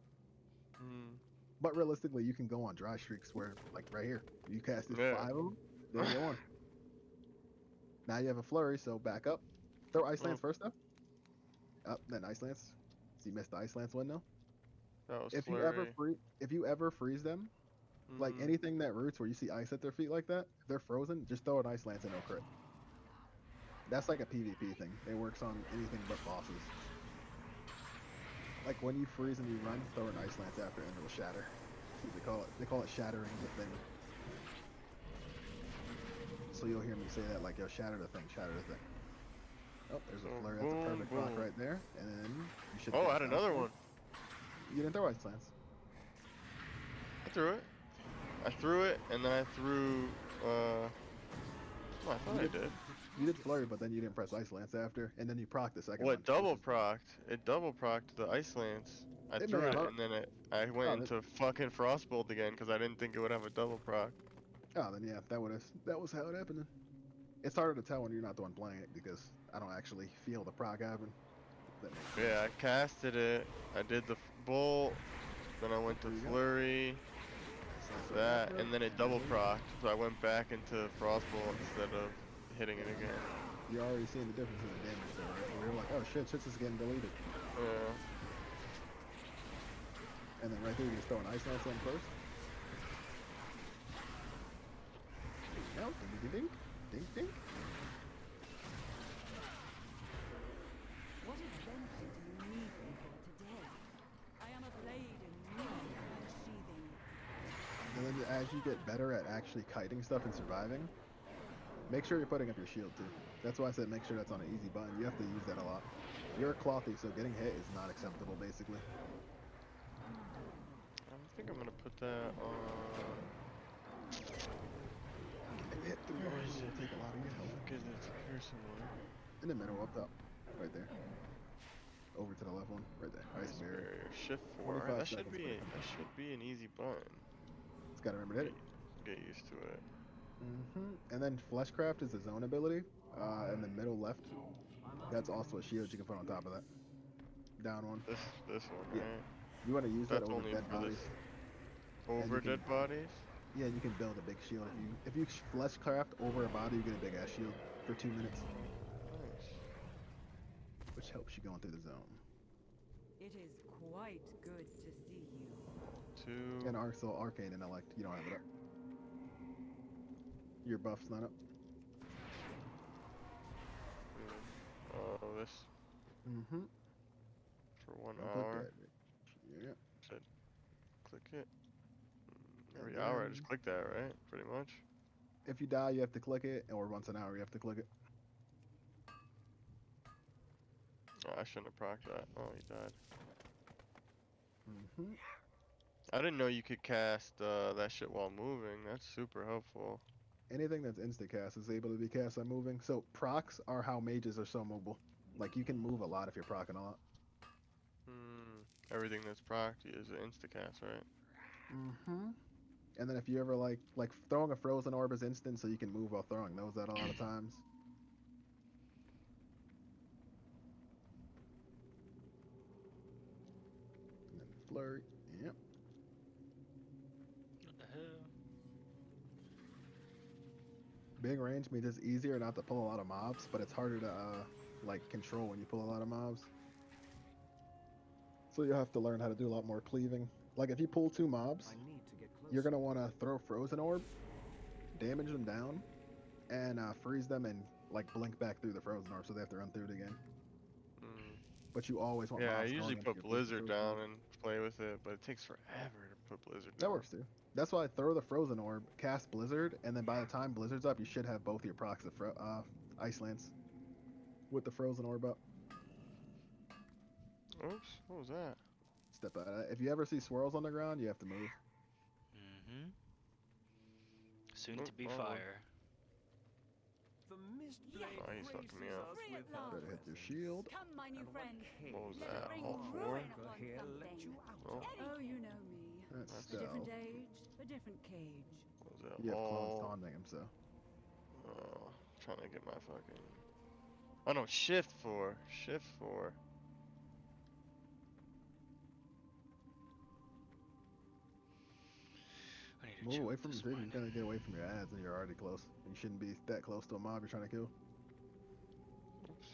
But realistically, you can go on dry streaks where, like right here, you casted 5 of them. There you go on. Now you have a flurry, so back up. Throw Ice Lance first, though. Up, then Ice Lance. So you missed the Ice Lance window. That was If flurry. you ever freeze them, like anything that roots where you see ice at their feet like that, if they're frozen, just throw an Ice Lance and no crit. That's like a PvP thing. It works on anything but bosses. Like when you freeze and you run, throw an Ice Lance after and it'll shatter. They call it shattering the thing. So you'll hear me say that like, yo, shatter the thing, shatter the thing. Oh, there's a flurry. That's a perfect proc right there. And then you should. Oh, I had another one. You didn't throw Ice Lance. I threw it, and then I threw. Oh, I thought I did. You did flurry, but then you didn't press Ice Lance after, and then you procced the second one. one. It double procced the Ice Lance. I threw it, and then I went into fucking Frostbolt again because I didn't think it would have a double proc. Oh, then yeah, that was how it happened. It's harder to tell when you're not the one playing it because I don't actually feel the proc happen. Yeah, I casted it. I did the bolt. Then I went to flurry. That, and then it double procced, so I went back into Frostbolt instead of hitting it again. You're already seeing the difference in the damage there, right? Where you're like, oh shit, shit's just getting deleted. Yeah. And then right there, you just throw an Ice Lance on first. No, ding ding ding ding. What adventure do you need me for today? I am a blade in need and sheathing. And then as you get better at actually kiting stuff and surviving, make sure you're putting up your shield too. That's why I said make sure that's on an easy button. You have to use that a lot. You're a claw thief, so getting hit is not acceptable, basically. I think I'm gonna put that on. Hit the Where is it? Take a lot of your health. Because it's a piercing one. In the middle, up top, right there. Over to the left one, right there. Ice barrier. Shift 4. That should be an easy button. Just gotta remember to hit it. Get used to it. And then Fleshcraft is a zone ability. In the middle left, that's also a shield you can put on top of that. Down one. This one, yeah. Right? You want to use that over dead bodies. Over dead bodies? Yeah, you can build a big shield. If you Fleshcraft over a body, you get a big ass shield for 2 minutes. Nice. Which helps you going through the zone. It is quite good to see you. 2. And Arcane Intellect, you don't have it up. Your buff's not up. Oh, this. For 1 hour. Yeah. Said, click it. Every hour I just click that, right? Pretty much. If you die, you have to click it, or once an hour you have to click it. Oh, I shouldn't have procced that. Oh, he died. I didn't know you could cast that shit while moving. That's super helpful. Anything that's instant cast is able to be cast on moving. So procs are how mages are so mobile. Like you can move a lot if you're proccing a lot. Everything that's procced is an insta cast, right? And then if you ever like throwing a frozen orb is instant, so you can move while throwing those at a lot of times. And then flurry. Yep. What the hell? Big range means it's easier not to pull a lot of mobs, but it's harder to like control when you pull a lot of mobs. So you'll have to learn how to do a lot more cleaving. Like if you pull 2 mobs, you're gonna want to throw frozen orb, damage them down, and freeze them and like blink back through the frozen orb, so they have to run through it again. But you always want. Yeah, mobs I usually going put Blizzard down and play with it, but it takes forever to put Blizzard down. That works too. That's why I throw the frozen orb, cast Blizzard, and then by the time Blizzard's up, you should have both your procs of Ice Lance. With the frozen orb up. Oops, what was that? Step out of that. If you ever see swirls on the ground, you have to move. Mm-hmm. Soon Nope, to be wrong one. fire. The mist Yeah. Oh, he's fucking me up. Free at Better hit last. your shield. Come, my new friend. What was Let that? us bring All four? ruin upon Here, let something. you out. Oh, Oh, you know me. That's A stealth. different age, a different cage. what was that? You have clones All. taunting him, so. Trying to get my fucking. Oh no, shift 4. Shift 4. I need to Move chew away up from him, this too. one. You gotta get away from your ads and you're already close. You shouldn't be that close to a mob you're trying to kill. Oops.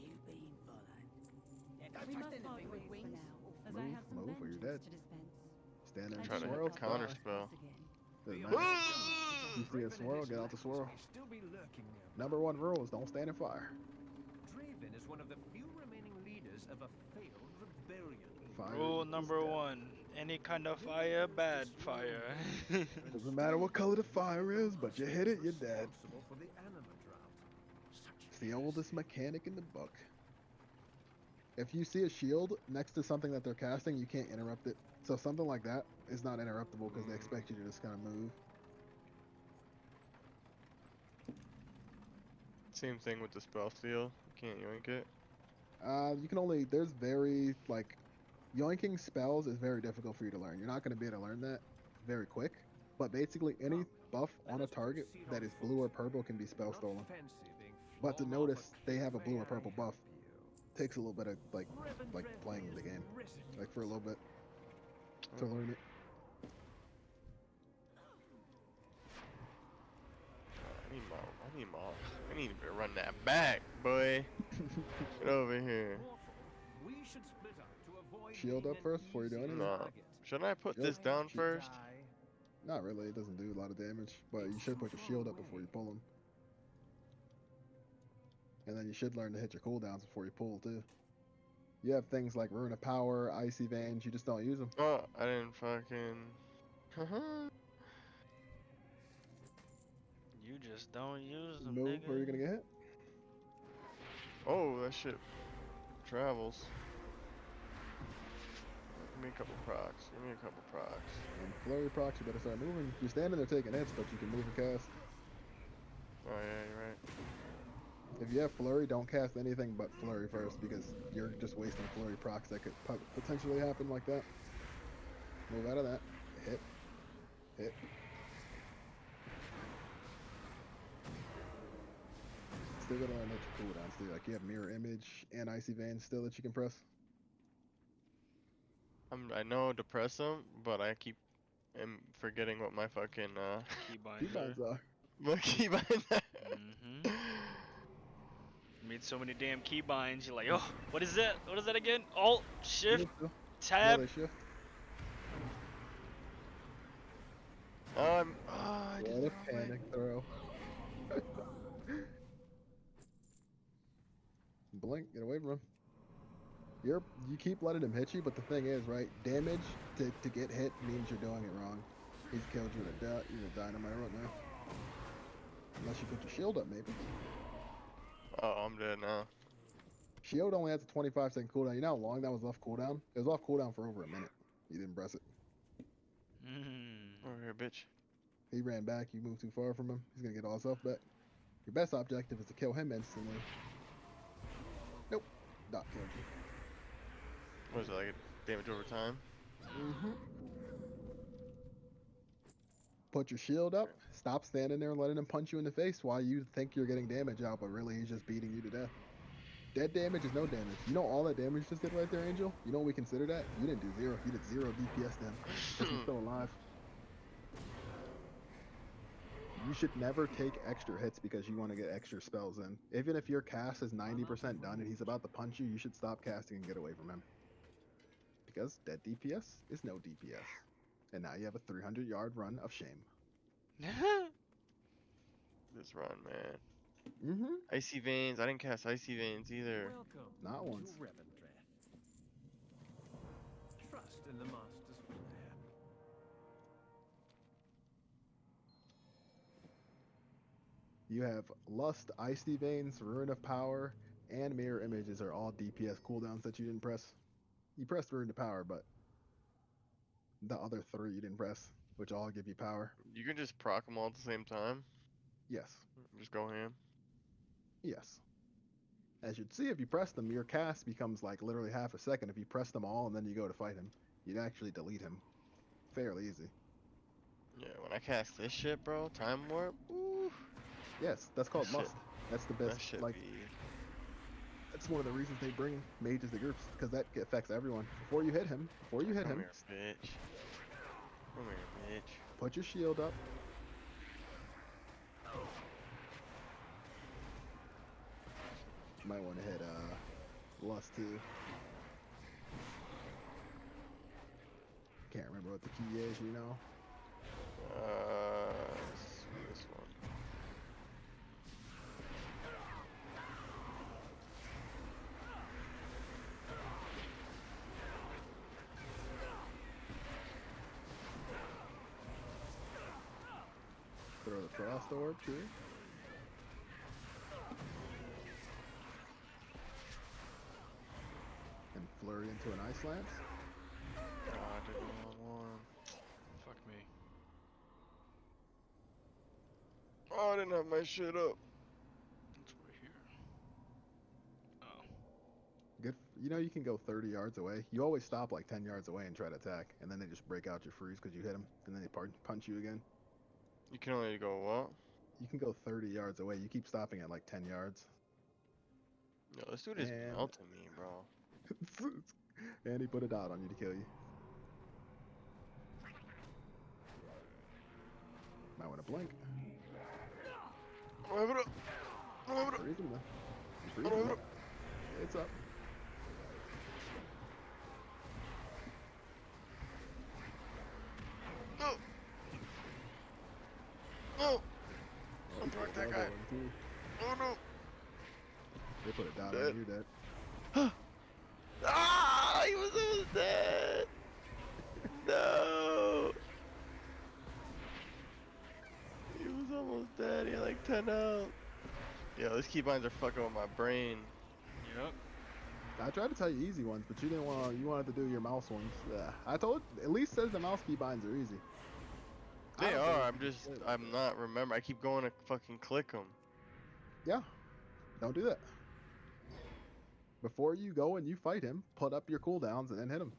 You've been followed. We must part ways for now, as I Move, have some move, or you're dead. vengeance to dispense. Stand there and Try to hit swirl. the counter spell. Doesn't matter. You see a swirl, get out the swirl. Still be lurking nearby. Number 1 rule is don't stand in fire. Draven is one of the few remaining leaders of a failed rebellion. Fire Rule equals number death. 1. Any kind of fire, bad fire. Doesn't matter what color the fire is, but you hit it, you're dead. Responsible for the anima drought. It's the oldest mechanic in the book. If you see a shield next to something that they're casting, you can't interrupt it. So something like that is not interruptible because they expect you to just kind of move. Same thing with the spell steal. You can't yoink it. You can only, there's very, like, yoinking spells is very difficult for you to learn. You're not going to be able to learn that very quick. But basically, any buff on a target that is blue or purple can be spell stolen. But to notice they have a blue or purple buff takes a little bit of, like playing the game. Like, for a little bit to learn it. I need to run that back, boy. Get over here. We should split up to avoid Shield up first before you do anything? No. Shouldn't I put Shield? this down Shield. first? Not really, it doesn't do a lot of damage, but you should put your shield up before you pull them. And then you should learn to hit your cooldowns before you pull too. You have things like Rune of Power, Icy Veins, you just don't use them. Oh, I didn't fucking. You just don't use them, Move, nigga. where you're gonna get hit. Oh, that shit travels. Give me a couple procs. Give me a couple procs. And flurry procs, you better start moving. You're standing there taking hits, but you can move and cast. Oh yeah, you're right. If you have flurry, don't cast anything but flurry first because you're just wasting flurry procs that could potentially happen like that. Move out of that. Hit. Hit. Still gotta learn that your cooldowns too. Like you have mirror image and icy veins still that you can press. I know to press them, but I am forgetting what my fucking Keybinds are. My keybinds are. Mm-hmm. Made so many damn keybinds. You're like, oh, what is that? What is that again? Alt, shift, tab. Yeah, shift. I What a panic throw. Blink, get away from him. You keep letting him hit you, but the thing is, right? Damage to get hit means you're doing it wrong. He's killed you with a you're a dynamite right now. Unless you put your shield up, maybe. Oh, I'm dead now. Shield only has a 25-second cooldown. You know how long that was off cooldown? It was off cooldown for over a minute. You didn't press it. Over here, bitch. He ran back. You moved too far from him. He's gonna get all his health back. Your best objective is to kill him instantly. Nope. Doc killed you. What is it, like damage over time? Mm-hmm. Put your shield up. Stop standing there and letting him punch you in the face while you think you're getting damage out, but really he's just beating you to death. Dead damage is no damage. You know all that damage just did right there, Angel? You know what we consider that? You didn't do zero. You did 0 DPS then. Because he's still alive. You should never take extra hits because you want to get extra spells in. Even if your cast is 90% done and he's about to punch you, you should stop casting and get away from him. Because dead DPS is no DPS. And now you have a 300-yard run of shame. This run, man. Mm-hmm. Icy Veins. I didn't cast Icy Veins either. Welcome Not once. to Revendreth. Trust in the Master's plan. You have Lust, Icy Veins, Ruin of Power, and Mirror Images are all DPS cooldowns that you didn't press. You pressed Ruin of Power, but the other 3 you didn't press, which all give you power. You can just proc them all at the same time. Yes. Just go ham. Yes. As you'd see, if you press them, your cast becomes like literally half a second. If you press them all and then you go to fight him, you'd actually delete him. Fairly easy. Yeah, when I cast this shit, bro, Time Warp, ooh. Yes, that's called That Lust. shit- That's the best. That shit Like, be... that's one of the reasons they bring mages to groups, because that affects everyone. Before you hit him, Come here, bitch. Come here, bitch. put your shield up. Might want to hit Lust too. Can't remember what the key is, you know. This one. Throw the Frost Orb too. And flurry into an Ice Lance. Oh, I did the wrong one. Fuck me. Oh, I didn't have my shit up. It's right here. Oh. Good. You know you can go 30 yards away. You always stop like 10 yards away and try to attack, and then they just break out your freeze because you hit them, and then they punch you again. You can only go what? You can go 30 yards away. You keep stopping at like 10 yards. Yo, this dude is And- melting me, bro. And he put a dot on you to kill you. Might want to blink. I don't have it up. I don't have it up. Freeze him though. You freeze I don't him have it up. It's up. No. No. Oh, Don't block that another guy. one, too. Oh no. They put a dot Dead. on you, dead. Ah, he was almost dead. No. He was almost dead. He had like 10 out. Yo, these keybinds are fucking with my brain. Yep. I tried to tell you easy ones, but you didn't want. You wanted to do your mouse ones. I told. At least says the mouse keybinds are easy. I They don't are. think I'm not remember. I keep going to fucking click them. Yeah. Don't do that. Before you go and you fight him, put up your cooldowns and then hit him.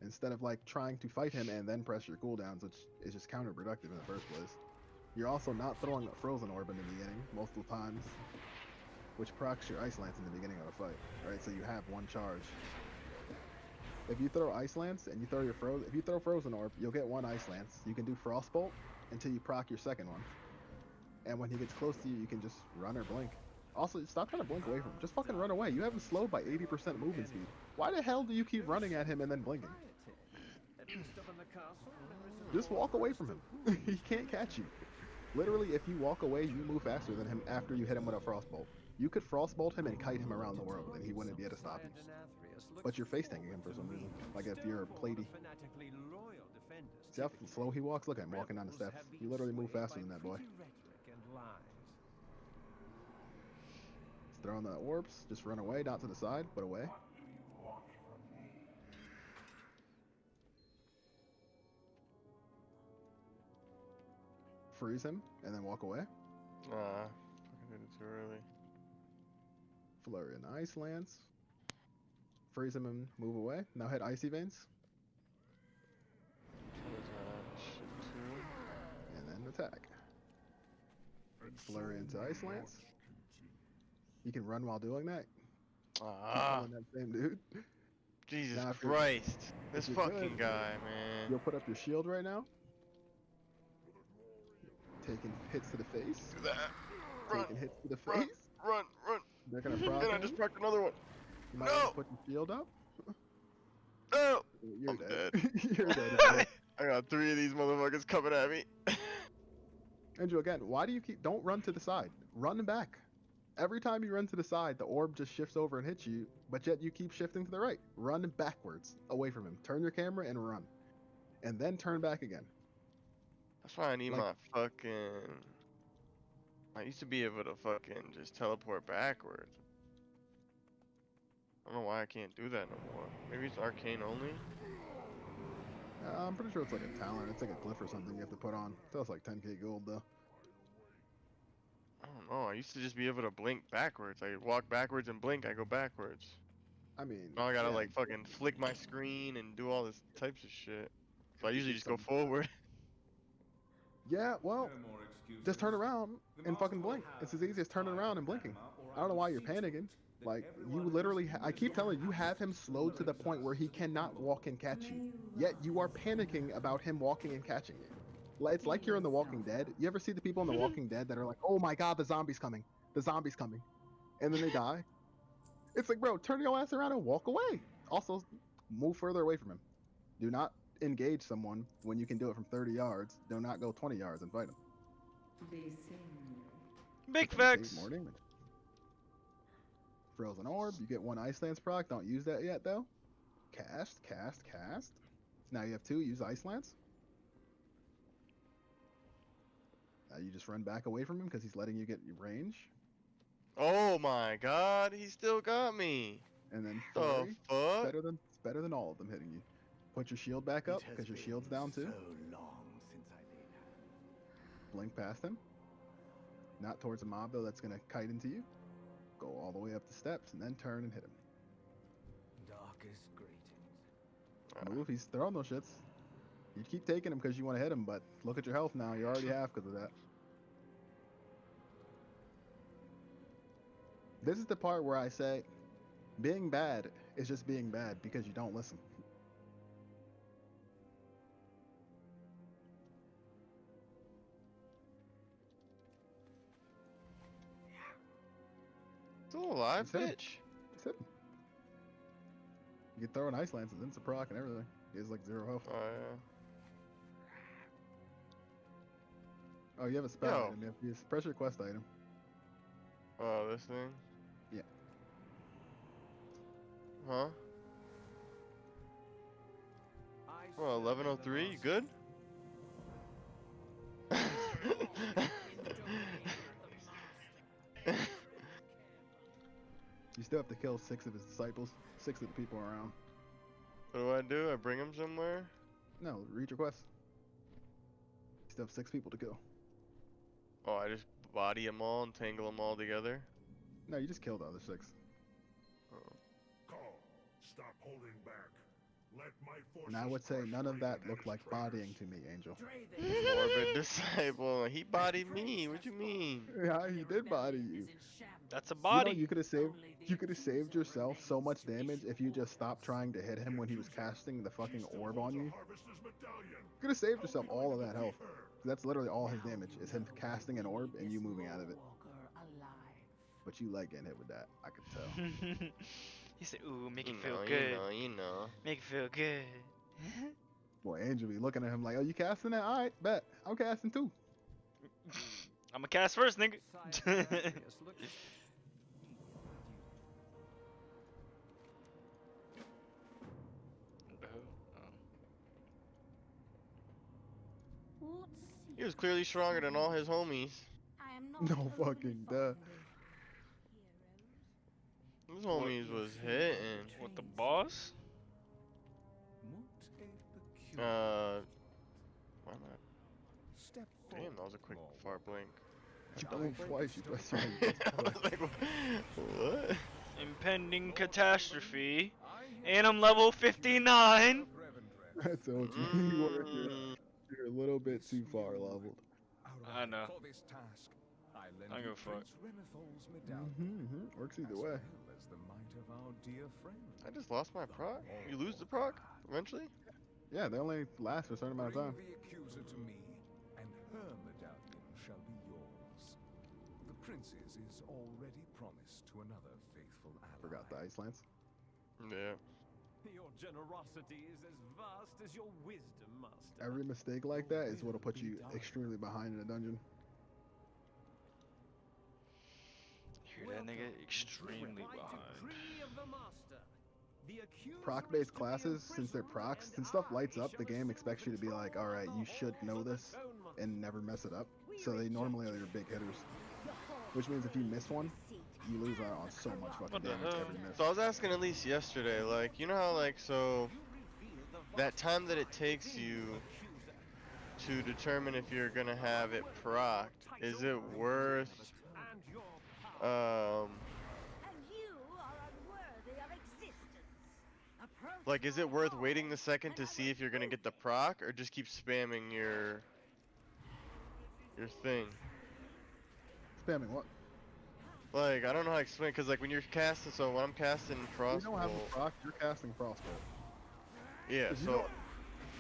Instead of like trying to fight him and then press your cooldowns, which is just counterproductive in the first place. You're also not throwing a Frozen Orb in the beginning, multiple times, which procs your Ice Lance in the beginning of a fight, right? So you have one charge. If you throw Ice Lance and you throw if you throw Frozen Orb, you'll get one Ice Lance. You can do Frostbolt until you proc your second one. And when he gets close to you, you can just run or blink. Also, stop trying to blink away from him. Just fucking run away. You have him slowed by 80% movement speed. Why the hell do you keep running at him and then blinking? Just walk away from him. He can't catch you. Literally, if you walk away, you move faster than him after you hit him with a Frostbolt. You could Frostbolt him and kite him around the world, and he wouldn't be able to stop you. But you're face tanking him for some reason. Like if you're Platy. See how slow he walks? Look at him walking down the steps. You literally move faster than that boy. Throwing the orbs, just run away, not to the side, but away. Freeze him, and then walk away. Fucking did it too early. Flurry and Ice Lance. Freeze him and move away. Now hit Icy Veins. And then attack. Flurry into Ice Lance. You can run while doing that. Ah. That same dude. Jesus Now, Christ. This you're fucking good, guy, man. You'll put up your shield right now. Taking hits to the face. Do that. Run. Taking hits to the Run. face. Run. Run. They're gonna proc And I him. just procced another one. You might want to put your shield up. No. You're I'm dead. dead. You're dead. I got 3 of these motherfuckers coming at me. Andrew, again, why do you don't run to the side? Run back. Every time you run to the side, the orb just shifts over and hits you, but yet you keep shifting to the right. Run backwards, away from him. Turn your camera and run. And then turn back again. That's why I need my fucking... I used to be able to fucking just teleport backwards. I don't know why I can't do that no more. Maybe it's arcane only? I'm pretty sure it's like a talent. It's like a glyph or something you have to put on. So it's like 10k gold though. I don't know. I used to just be able to blink backwards. I walk backwards and blink, I go backwards. I mean, Now I gotta yeah, like fucking flick my screen and do all this types of shit. So I usually just go some- forward. Yeah, well, just turn around and fucking blink. It's as easy as turning around and blinking. I don't know why you're panicking. Like, you literally, I keep telling you, you have him slowed to the point where he cannot walk and catch you. Yet you are panicking about him walking and catching you. It's like you're in The Walking Dead. You ever see the people in The Walking Dead that are like, oh my god, the zombie's coming. The zombie's coming. And then they die? It's like, bro, turn your ass around and walk away. Also, move further away from him. Do not engage someone when you can do it from 30 yards. Do not go 20 yards and fight him. Big facts. More damage. Frozen Orb, you get 1 Ice Lance proc. Don't use that yet though. Cast. Now you have 2, use Ice Lance. Now you just run back away from him because he's letting you get your range. Oh my god, he still got me. And then The Flurry, fuck? it's better than all of them hitting you. Put your shield back up because your shield's down too. Blink past him. Not towards a mob though, that's gonna kite into you. Go all the way up the steps and then turn and hit him. Darkest greetings. Move, he's throwing those shits. You keep taking him because you want to hit him, but look at your health now. You already have because of that. This is the part where I say, being bad is just being bad because you don't listen. Still alive, Just hit him. bitch? Just hit him. You can throw an Ice Lance and then some proc and everything. He has like 0 health. Oh yeah. Oh, you have a spell Yo. item. You have to use pressure quest item. Oh, this thing? Yeah. Huh? Well, 1103, you good? You still have to kill 6 of his disciples, 6 of the people around. What do? I bring him somewhere? No, read your quest. You still have 6 people to kill. Oh, I just body them all and tangle them all together? No, you just kill the other 6. Call. Stop holding back. Let my forces And I would say crush none of that Raiden and looked his like traitors. bodying to me, Angel. Morbid disciple. He bodied me. What you mean? Yeah, he did body you. That's a You body. know, you could have saved yourself so much damage if you just stopped trying to hit him when he was casting the fucking orb on you. You could have saved yourself all of that health. That's literally all his damage is him casting an orb and you moving out of it. But you like getting hit with that, I could tell. He said, "Ooh, make You it feel know, good. you know. Make it feel good." Boy, Angel be looking at him like, "Oh, you casting that? All right, bet. I'm casting too." I'ma cast first, nigga. He was clearly stronger than all his homies. No fucking duh. His homies was hitting. What, the boss? Why not? Damn, that was a quick far blink. You blinked twice. You pressed your I was like, what? Impending catastrophe. And I'm level 59. That's OG. You're a little bit too far leveled. I know. I go for it. Works either way. I just lost my proc. You lose the proc eventually? Yeah, they only last for a certain amount of time. The accuser to me, and her medallion shall be yours. The princess is already promised to another faithful ally. Forgot the Ice Lance. Yeah. Your generosity is as vast as your wisdom, master. Every mistake like that is what'll put you extremely behind in a dungeon. Hear that nigga? Extremely behind. Proc-based classes, since they're procs, since stuff lights up, the game expects you to be like, alright, you should know this, and never mess it up. So they normally are your big hitters. which means if you miss one, you lose out on so much fucking What the damage hell? every miss. So I was asking Elise yesterday, like, you know how, like, so that time that it takes you to determine if you're gonna have it procced, is it worth, like, is it worth waiting the second to see if you're gonna get the proc, or just keep spamming your thing? Spamming what? Like, I don't know how to explain, cause like when you're casting, so when I'm casting If you don't have Frostbolt, a proc, you're casting Frostbolt. yeah, If you so, don't-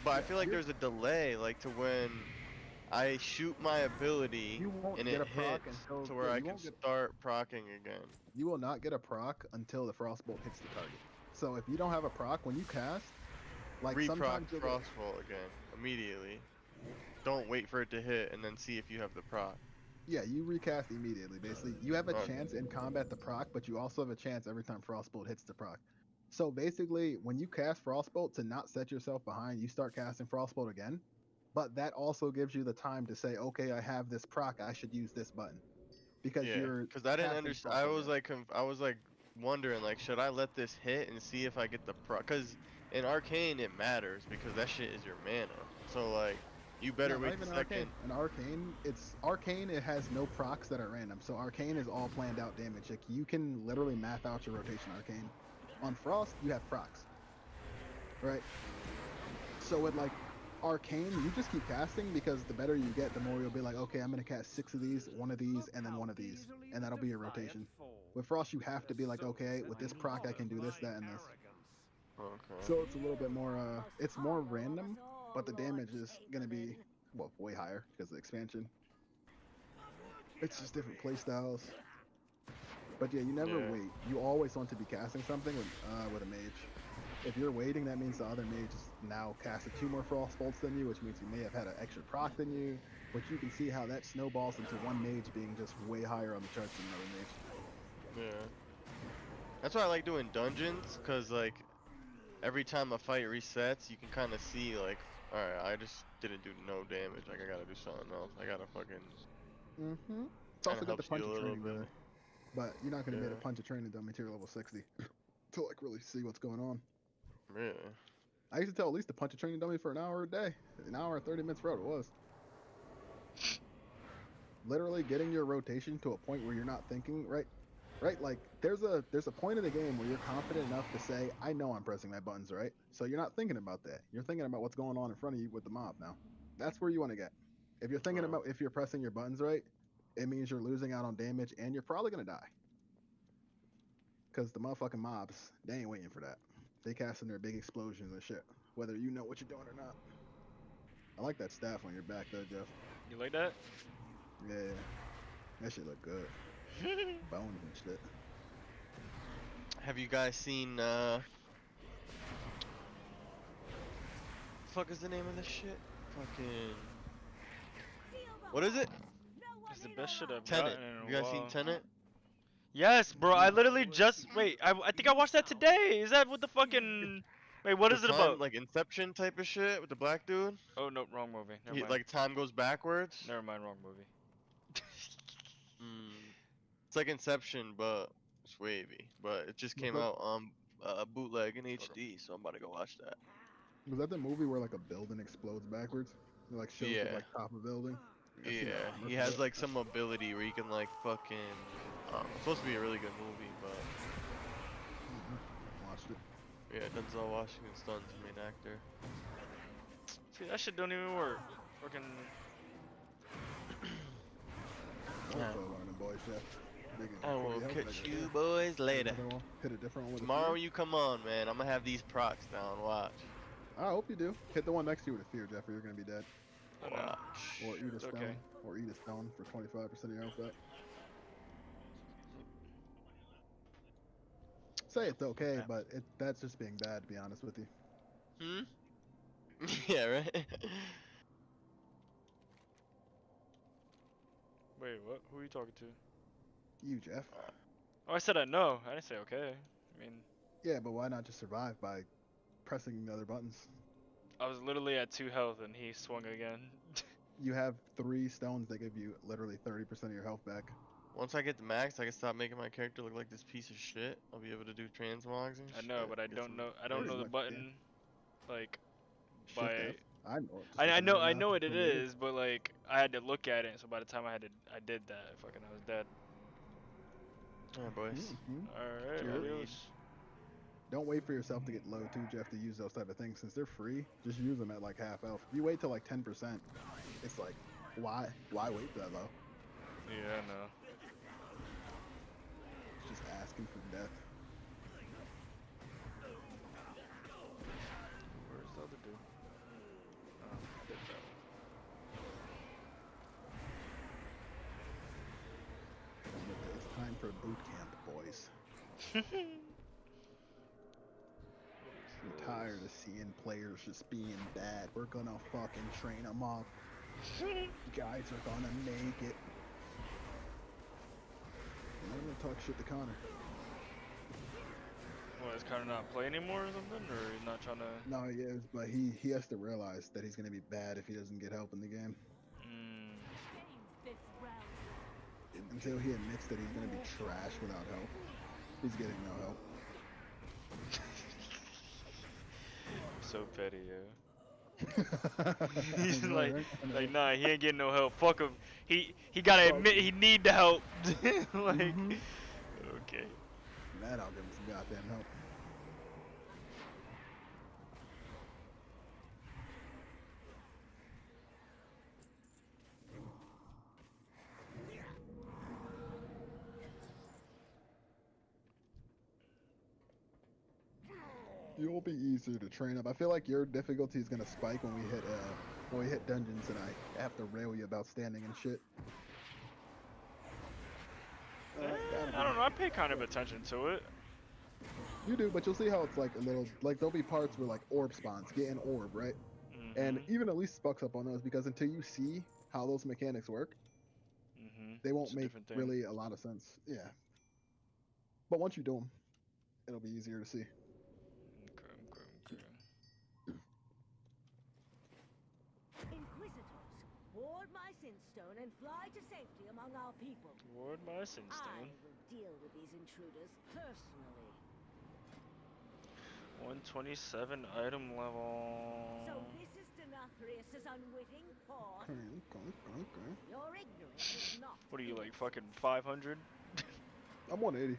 but I yeah, feel like there's a delay, like to when I shoot my ability You won't and get it a proc hits until to where yeah, I you can won't get start proccing again. you will not get a proc until the Frostbolt hits the target. So if you don't have a proc when you cast, like Reproc sometimes you'll get, Frostbolt again immediately. Don't wait for it to hit and then see if you have the proc. yeah, you recast immediately. Basically, you have a Okay. chance in combat to proc, but you also have a chance every time Frostbolt hits the proc. So basically, when you cast Frostbolt to not set yourself behind, you start casting Frostbolt again. But that also gives you the time to say, okay, I have this proc, I should use this button, because Yeah, you're because I didn't casting understand. I Frostbolt was again. like, I was like wondering, like, should I let this hit and see if I get the proc? Because in Arcane it matters because that shit is your mana. So like, you better No, not wait even the Arcane. second. In Arcane, it's Arcane. It has no procs that are random. So Arcane is all planned out damage. Like you can literally math out your rotation Arcane. On Frost, you have procs, right? So with like Arcane, you just keep casting because the better you get, the more you'll be like, okay, I'm gonna cast 6 of these, 1 of these, and then 1 of these, and that'll be your rotation. With Frost, you have to be like, okay, with this proc, I can do this, that, and this. Okay. So it's a little bit more, it's more random, but the damage is gonna be, well, way higher because of the expansion. It's just different playstyles. But yeah, you never Yeah. wait. You always want to be casting something with a mage. If you're waiting, that means the other mage has now casted 2 more Frostbolts than you, which means he may have had an extra proc than you. But you can see how that snowballs into one mage being just way higher on the charts than another mage. Yeah. That's why I like doing dungeons, cause like every time a fight resets, you can kind of see like, all right, I just didn't do no damage. Like I gotta do something else. I gotta fucking. Mm-hmm. It's Kind also of good to helps you punch a a little training bit. dummy. But you're not going to be able Yeah. to punch a training dummy until you're level 60 to like really see what's going on. Really? I used to tell at least to punch a training dummy for an hour a day. An hour and 30 minutes for what it was. Literally getting your rotation to a point where you're not thinking, right? Right? Like there's a point in the game where you're confident enough to say, I know I'm pressing my buttons, right? So you're not thinking about that. You're thinking about what's going on in front of you with the mob now. That's where you want to get. If you're thinking about if you're pressing your buttons right, it means you're losing out on damage and you're probably gonna die. Because the motherfucking mobs, they ain't waiting for that. They casting their big explosions and shit, whether you know what you're doing or not. I like that staff on your back though, Jeff. You like that? Yeah, that shit look good. Bones and shit. Have you guys seen fuck is the name of this shit? Fucking what is it? It's the best shit I've Tenet. gotten in a You guys seen while. Tenet? Yes, bro. I literally just wait. I think I watched that today. Is that what the fucking? Wait, what is it about? Like Inception type of shit with the black dude? Oh no, wrong movie. Never mind. Like time goes backwards? Never mind, wrong movie. It's like Inception, but it's wavy. But it just came out on bootleg in HD, so I'm about to go watch that. Was that the movie where like a building explodes backwards? It, like shows Yeah. like top of a building. I've seen Yeah, that he commercial. has like some ability where he can like fucking. It's supposed to be a really good movie, but Watched it. yeah, Denzel Washington's the main actor. See, that shit don't even work. Fucking. One for learning, boys, Jeff. I will catch you boys later. Hit a different one with Tomorrow a when you come on, man, I'm gonna have these procs down. Watch. I hope you do. Hit the one next to you with a fear, Jeff, or you're gonna be dead. Watch. Or eat a stone. Okay. Or eat a stone for 25% of your health back. Say it's okay, but that's just being bad, to be honest with you. Yeah, right. Wait, what? Who are you talking to? You, Jeff. Oh, I said I know. I didn't say okay. I mean, Yeah, but why not just survive by pressing the other buttons? I was literally at 2 health and he swung again. You have 3 stones that give you literally 30% of your health back. Once I get the max, I can stop making my character look like this piece of shit. I'll be able to do transmogs and I shit. know, but I don't know. I don't know the button. Like, Shift by. F. I know it. Just I looking know. at I now know for what it 20 years. is, but like, I had to look at it. So by the time I did that, fucking, I was dead. Alright, boys. Alright, Sure. adios. Don't wait for yourself to get low too, Jeff, to use those type of things. Since they're free, just use them at like half health. If you wait till like 10%, it's like, why wait that low? Yeah, I know. It's just asking for death. Where's the other dude? Oh, I did that one. It's time for boot camp, boys. I'm tired of seeing players just being bad. We're gonna fucking train them up. Guys are gonna make it. I'm gonna talk shit to Connor. What, is Connor not play anymore or something? Or he's not trying to... No, he is, but he has to realize that he's gonna be bad if he doesn't get help in the game. Until he admits that he's gonna be trash without help, he's getting no help. So petty, yo. He's like, nah, he ain't getting no help. Fuck him. He gotta admit he need the help. Like, okay. Man, I'll give him some goddamn help. You'll be easier to train up. I feel like your difficulty is gonna spike when we hit dungeons, and I have to rail you about standing and shit. I don't know. I pay kind of attention to it. You do, but you'll see how it's like a little, like there'll be parts where like orb spawns, get an orb, right? And even at least spucks up on those, because until you see how those mechanics work, they won't make really a lot of sense. Yeah. But once you do them, it'll be easier to see. Okay. Inquisitors, ward my Sinstone and fly to safety among our people. Ward my Sinstone. I will deal with these intruders personally. 127 item level. So this is Denathrius' unwitting paw. Okay. Your ignorance is not. What are you, like fucking 500? I'm 180.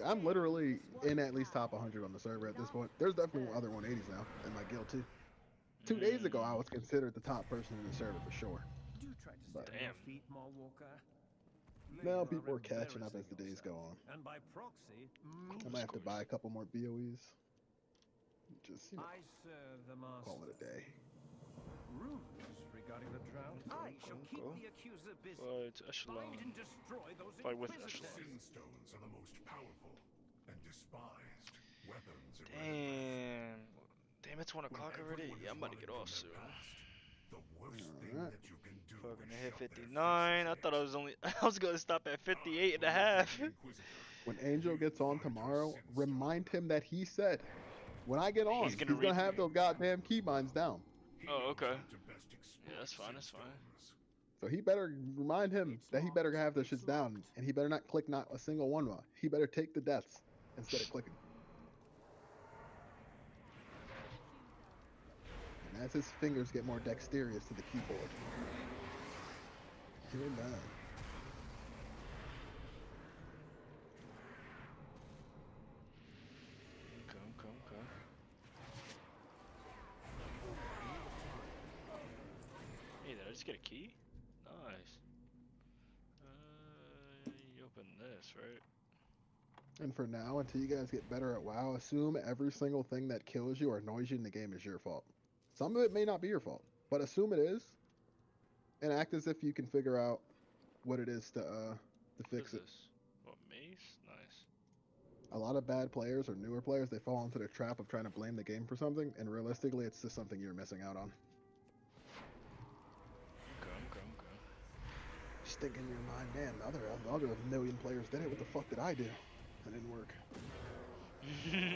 I'm literally in at least top 100 on the server at this point. There's definitely other 180s now in my guild too. 2 days ago, I was considered the top person in the server for sure. Do try to But stay on your feet, Maulwalker. now people are catching up as the days go on. And by proxy, I might have to buy a couple more BOEs. Just, you know, I serve the master. call it a day. Rumors regarding the drought. I shall keep the accuser busy. Fight Echelon. Find and destroy those Fight with inquisitors. Echelon. Stones are the most powerful and despised weapons. Damn, it's 1 o'clock already. Yeah, I'm about to get off soon. The worst thing that you can do Fucking hit 59. I thought I was gonna stop at 58 and a half. When Angel gets on tomorrow, remind him that he said, when I get on, he's gonna have those goddamn keybinds down. Oh, okay. Yeah, that's fine. So he better remind him that he better have those shits down, and he better not click not a single one. He better take the deaths instead of clicking. And as his fingers get more dexterous to the keyboard. Here and now. Okay. Hey, did I just get a key? Nice. You open this, right? And for now, until you guys get better at WoW, assume every single thing that kills you or annoys you in the game is your fault. Some of it may not be your fault, but assume it is, and act as if you can figure out what it is to fix it. What, mace? Nice. A lot of bad players or newer players, they fall into the trap of trying to blame the game for something, and realistically, it's just something you're missing out on. Okay. Just think in your mind, man, other million players did it. What the fuck did I do? That didn't work.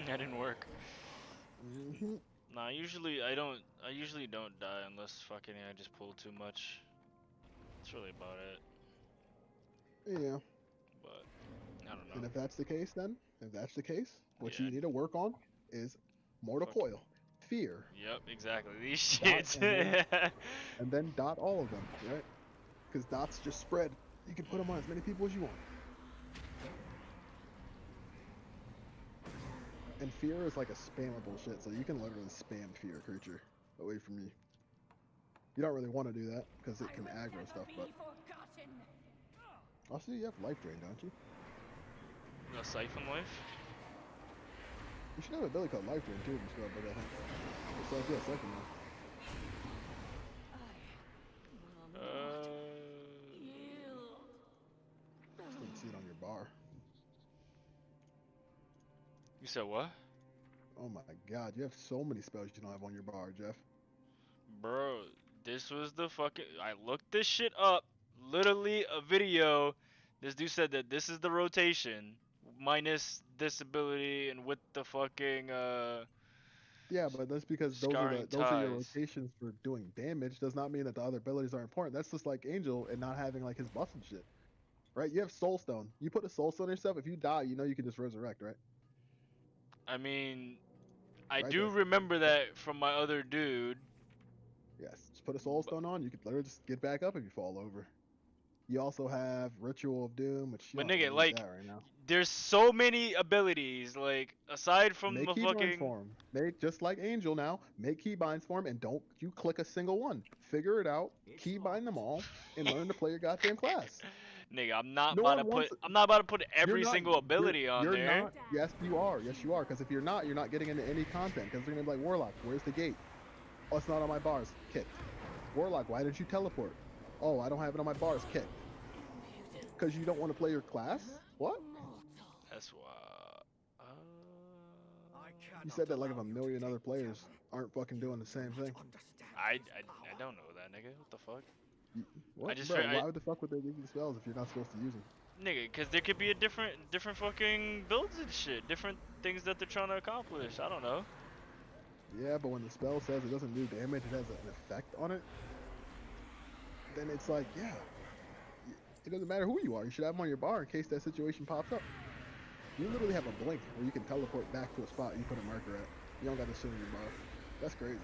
That didn't work. Nah, I usually don't die unless fucking I just pull too much. That's really about it. Yeah. I don't know. And if that's the case, what Yeah. you need to work on is Mortal Coil, Fear. Yep, exactly. These Dot, shits. and then dot all of them, right? Because dots just spread. You can put them on as many people as you want. And Fear is like a spammable shit, so you can literally spam Fear creature away from you. You don't really want to do that because it can aggro stuff, but also you have Life Drain, don't you? A Siphon Life? You should have a ability called Life Drain too in Spellbook, I think. It's like, yeah, Siphon Life. You can see it on your bar. You said what? Oh my god, you have so many spells you don't have on your bar, Jeff. Bro, this was the fucking... I looked this shit up. Literally a video. This dude said that this is the rotation. Minus this ability and with the fucking, Yeah, but that's because those are your rotations for doing damage. Does not mean that the other abilities are important. That's just like Angel and not having like his buffs and shit. Right? You have Soul Stone. You put a Soul Stone on yourself, if you die, you know you can just resurrect, right? I mean, I do remember that from my other dude. Yes, just put a Soul Stone on, you can literally just get back up if you fall over. You also have Ritual of Doom, which you But don't nigga, need like, that right now. there's so many abilities, like, aside from Make the Keybinds fucking... form. Make, just like Angel now, make Keybinds form and don't you click a single one. Figure it out, keybind them all, and learn to play your goddamn class. Nigga, I'm not about to put every single ability on there. You're not. Yes, you are. Yes, you are. Because if you're not getting into any content. Because they're gonna be like, Warlock, where's the gate? Oh, it's not on my bars. Kicked. Warlock, why didn't you teleport? Oh, I don't have it on my bars. Kicked. Because you don't want to play your class? What? That's why. You said that like if a million other players aren't fucking doing the same thing. I don't know that, nigga. What the fuck? What? I just Bro, why the fuck would they give you spells if you're not supposed to use them? Nigga, because there could be a different fucking builds and shit. Different things that they're trying to accomplish. I don't know. Yeah, but when the spell says it doesn't do damage, it has an effect on it, then it's like, yeah. It doesn't matter who you are. You should have them on your bar in case that situation pops up. You literally have a blink where you can teleport back to a spot you put a marker at. You don't got to sit on your bar. That's crazy.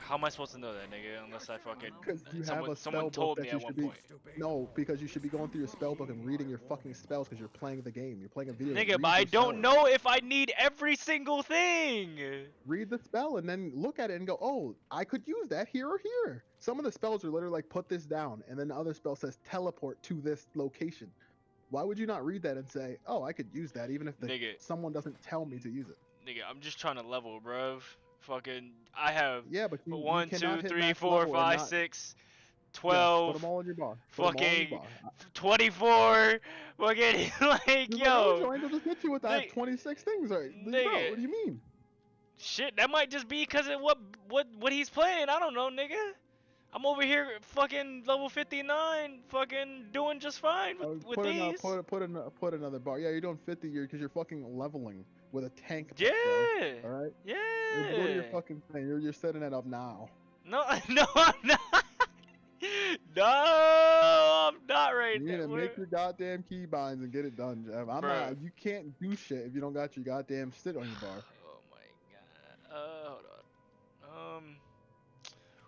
How am I supposed to know that, nigga? Unless I fucking... Because you have a someone spell told book me that at you one should be... point. No, because you should be going through your spell book and reading your fucking spells because you're playing the game. You're playing a video. Nigga, but I don't know if I need every single thing. Read the spell and then look at it and go, oh, I could use that here or here. Some of the spells are literally like, put this down. And then the other spell says teleport to this location. Why would you not read that and say, oh, I could use that even if someone doesn't tell me to use it? Nigga, I'm just trying to level, bruv. Fucking, I have but 1, 2, 3, 4, 5, 6, 12. Put them all on your bar. Fucking 24. Fucking like, yo. I just hit you with that 26 things, right? Nigga, bro, what do you mean? Shit, that might just be because of what he's playing. I don't know, nigga. I'm over here fucking level 59, fucking doing just fine with these. Put another bar. Yeah, you're doing 50 because you're fucking leveling with a tank. Yeah. Bro, all right. Yeah. Go to your fucking thing. You're setting it up now. No, no, I'm not. No, I'm not right now. You need to make your goddamn keybinds and get it done, Jeff. I'm not. You can't do shit if you don't got your goddamn sit on your bar. Oh my god. Hold on.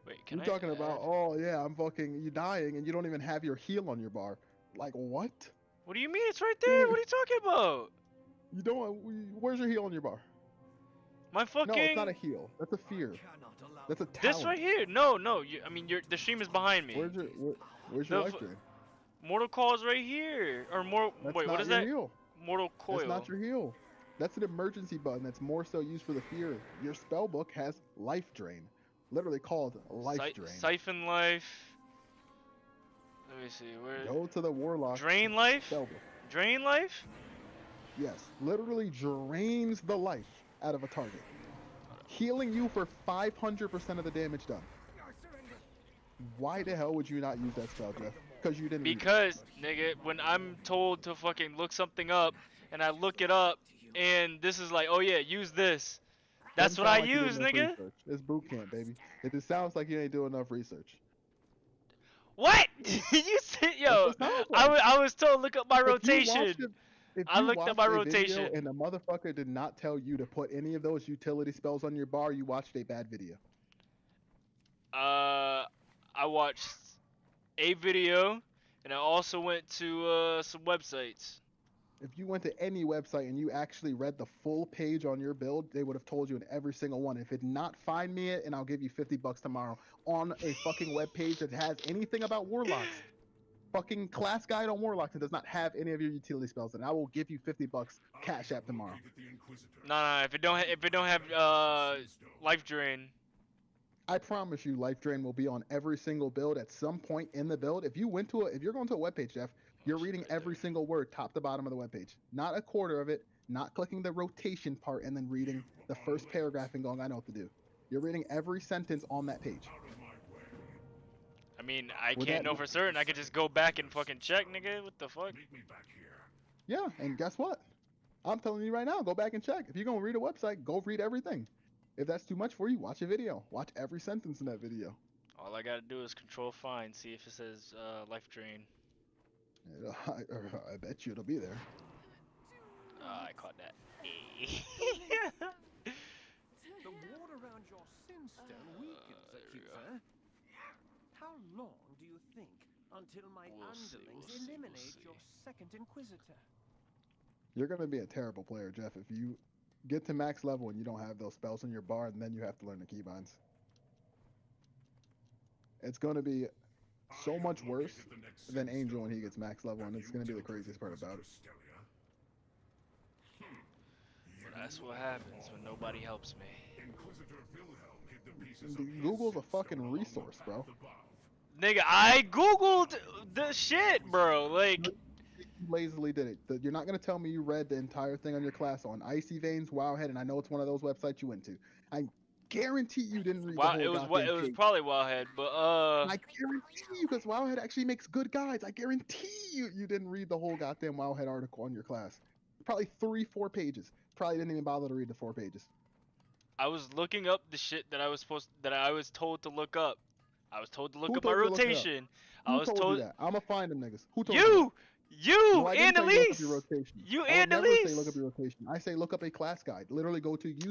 Wait, can You're talking about? Oh yeah, I'm fucking. You dying and you don't even have your heal on your bar. Like what? What do you mean? It's right there. What are you talking about? You don't. Where's your heal on your bar? My fucking. No, it's not a heal. That's a fear. That's a talent. This right here. No. I mean, the stream is behind me. Where's your life drain? Mortal Coil is right here. Or more. Wait, what is that? Heal. Mortal Coil. That's not your heal. That's an emergency button. That's more so used for the fear. Your spell book has life drain, literally called life drain. Siphon life. Let me see. Where? Go to the warlock. Drain life. Spell book. Drain life. Yes, literally drains the life out of a target, healing you for 500% of the damage done. Why the hell would you not use that spell, Jeff? Because you didn't. Because, nigga, when I'm told to fucking look something up, and I look it up, and this is like, oh yeah, use this. That's what I use, nigga. It's boot camp, baby. It just sounds like you ain't doing enough research. What? You said, yo, I was told look up my rotation. I looked up my rotation. And the motherfucker did not tell you to put any of those utility spells on your bar, you watched a bad video. I watched a video, and I also went to some websites. If you went to any website and you actually read the full page on your build, they would have told you in every single one. If it not, find me it, and I'll give you $50 tomorrow on a fucking web page that has anything about warlocks. Fucking class guide on warlocks and does not have any of your utility spells, and I will give you $50 cash app tomorrow. No, if it don't have life drain. I promise you, life drain will be on every single build at some point in the build. If you're going to a webpage, Jeff, you're reading every single word top to bottom of the webpage. Not a quarter of it, not clicking the rotation part and then reading the first paragraph and going, I know what to do. You're reading every sentence on that page. I mean, I can't know for certain. I could just go back and fucking check, nigga. What the fuck? Yeah, and guess what? I'm telling you right now, go back and check. If you're going to read a website, go read everything. If that's too much for you, watch a video. Watch every sentence in that video. All I gotta do is control find, see if it says life drain. I bet you it'll be there. I caught that. The ward around your Sinstone weakens, Accuser. How long do you think until my underlings eliminate your second Inquisitor? You're going to be a terrible player, Jeff, if you get to max level and you don't have those spells in your bar, and then you have to learn the keybinds. It's going to be so much worse than Angel when he gets max level, and it's going to be the craziest part about it. That's what happens when nobody helps me. Google's a fucking resource, bro. Nigga, I googled the shit, bro. Like, you lazily did it. You're not gonna tell me you read the entire thing on your class on Icy Veins, Wowhead, and I know it's one of those websites you went to. I guarantee you didn't read the whole it was probably Wowhead, but I guarantee you, because Wowhead actually makes good guides. I guarantee you didn't read the whole goddamn Wowhead article on your class. Probably 3-4 pages. Probably didn't even bother to read the 4 pages. I was looking up the shit that I was told to look up. I was told to look up my rotation. I was told you that. I'ma find them niggas. Who told you? You and Elise. You and Elise. Never say look up your rotation. I say look up a class guide. Literally go to YouTube.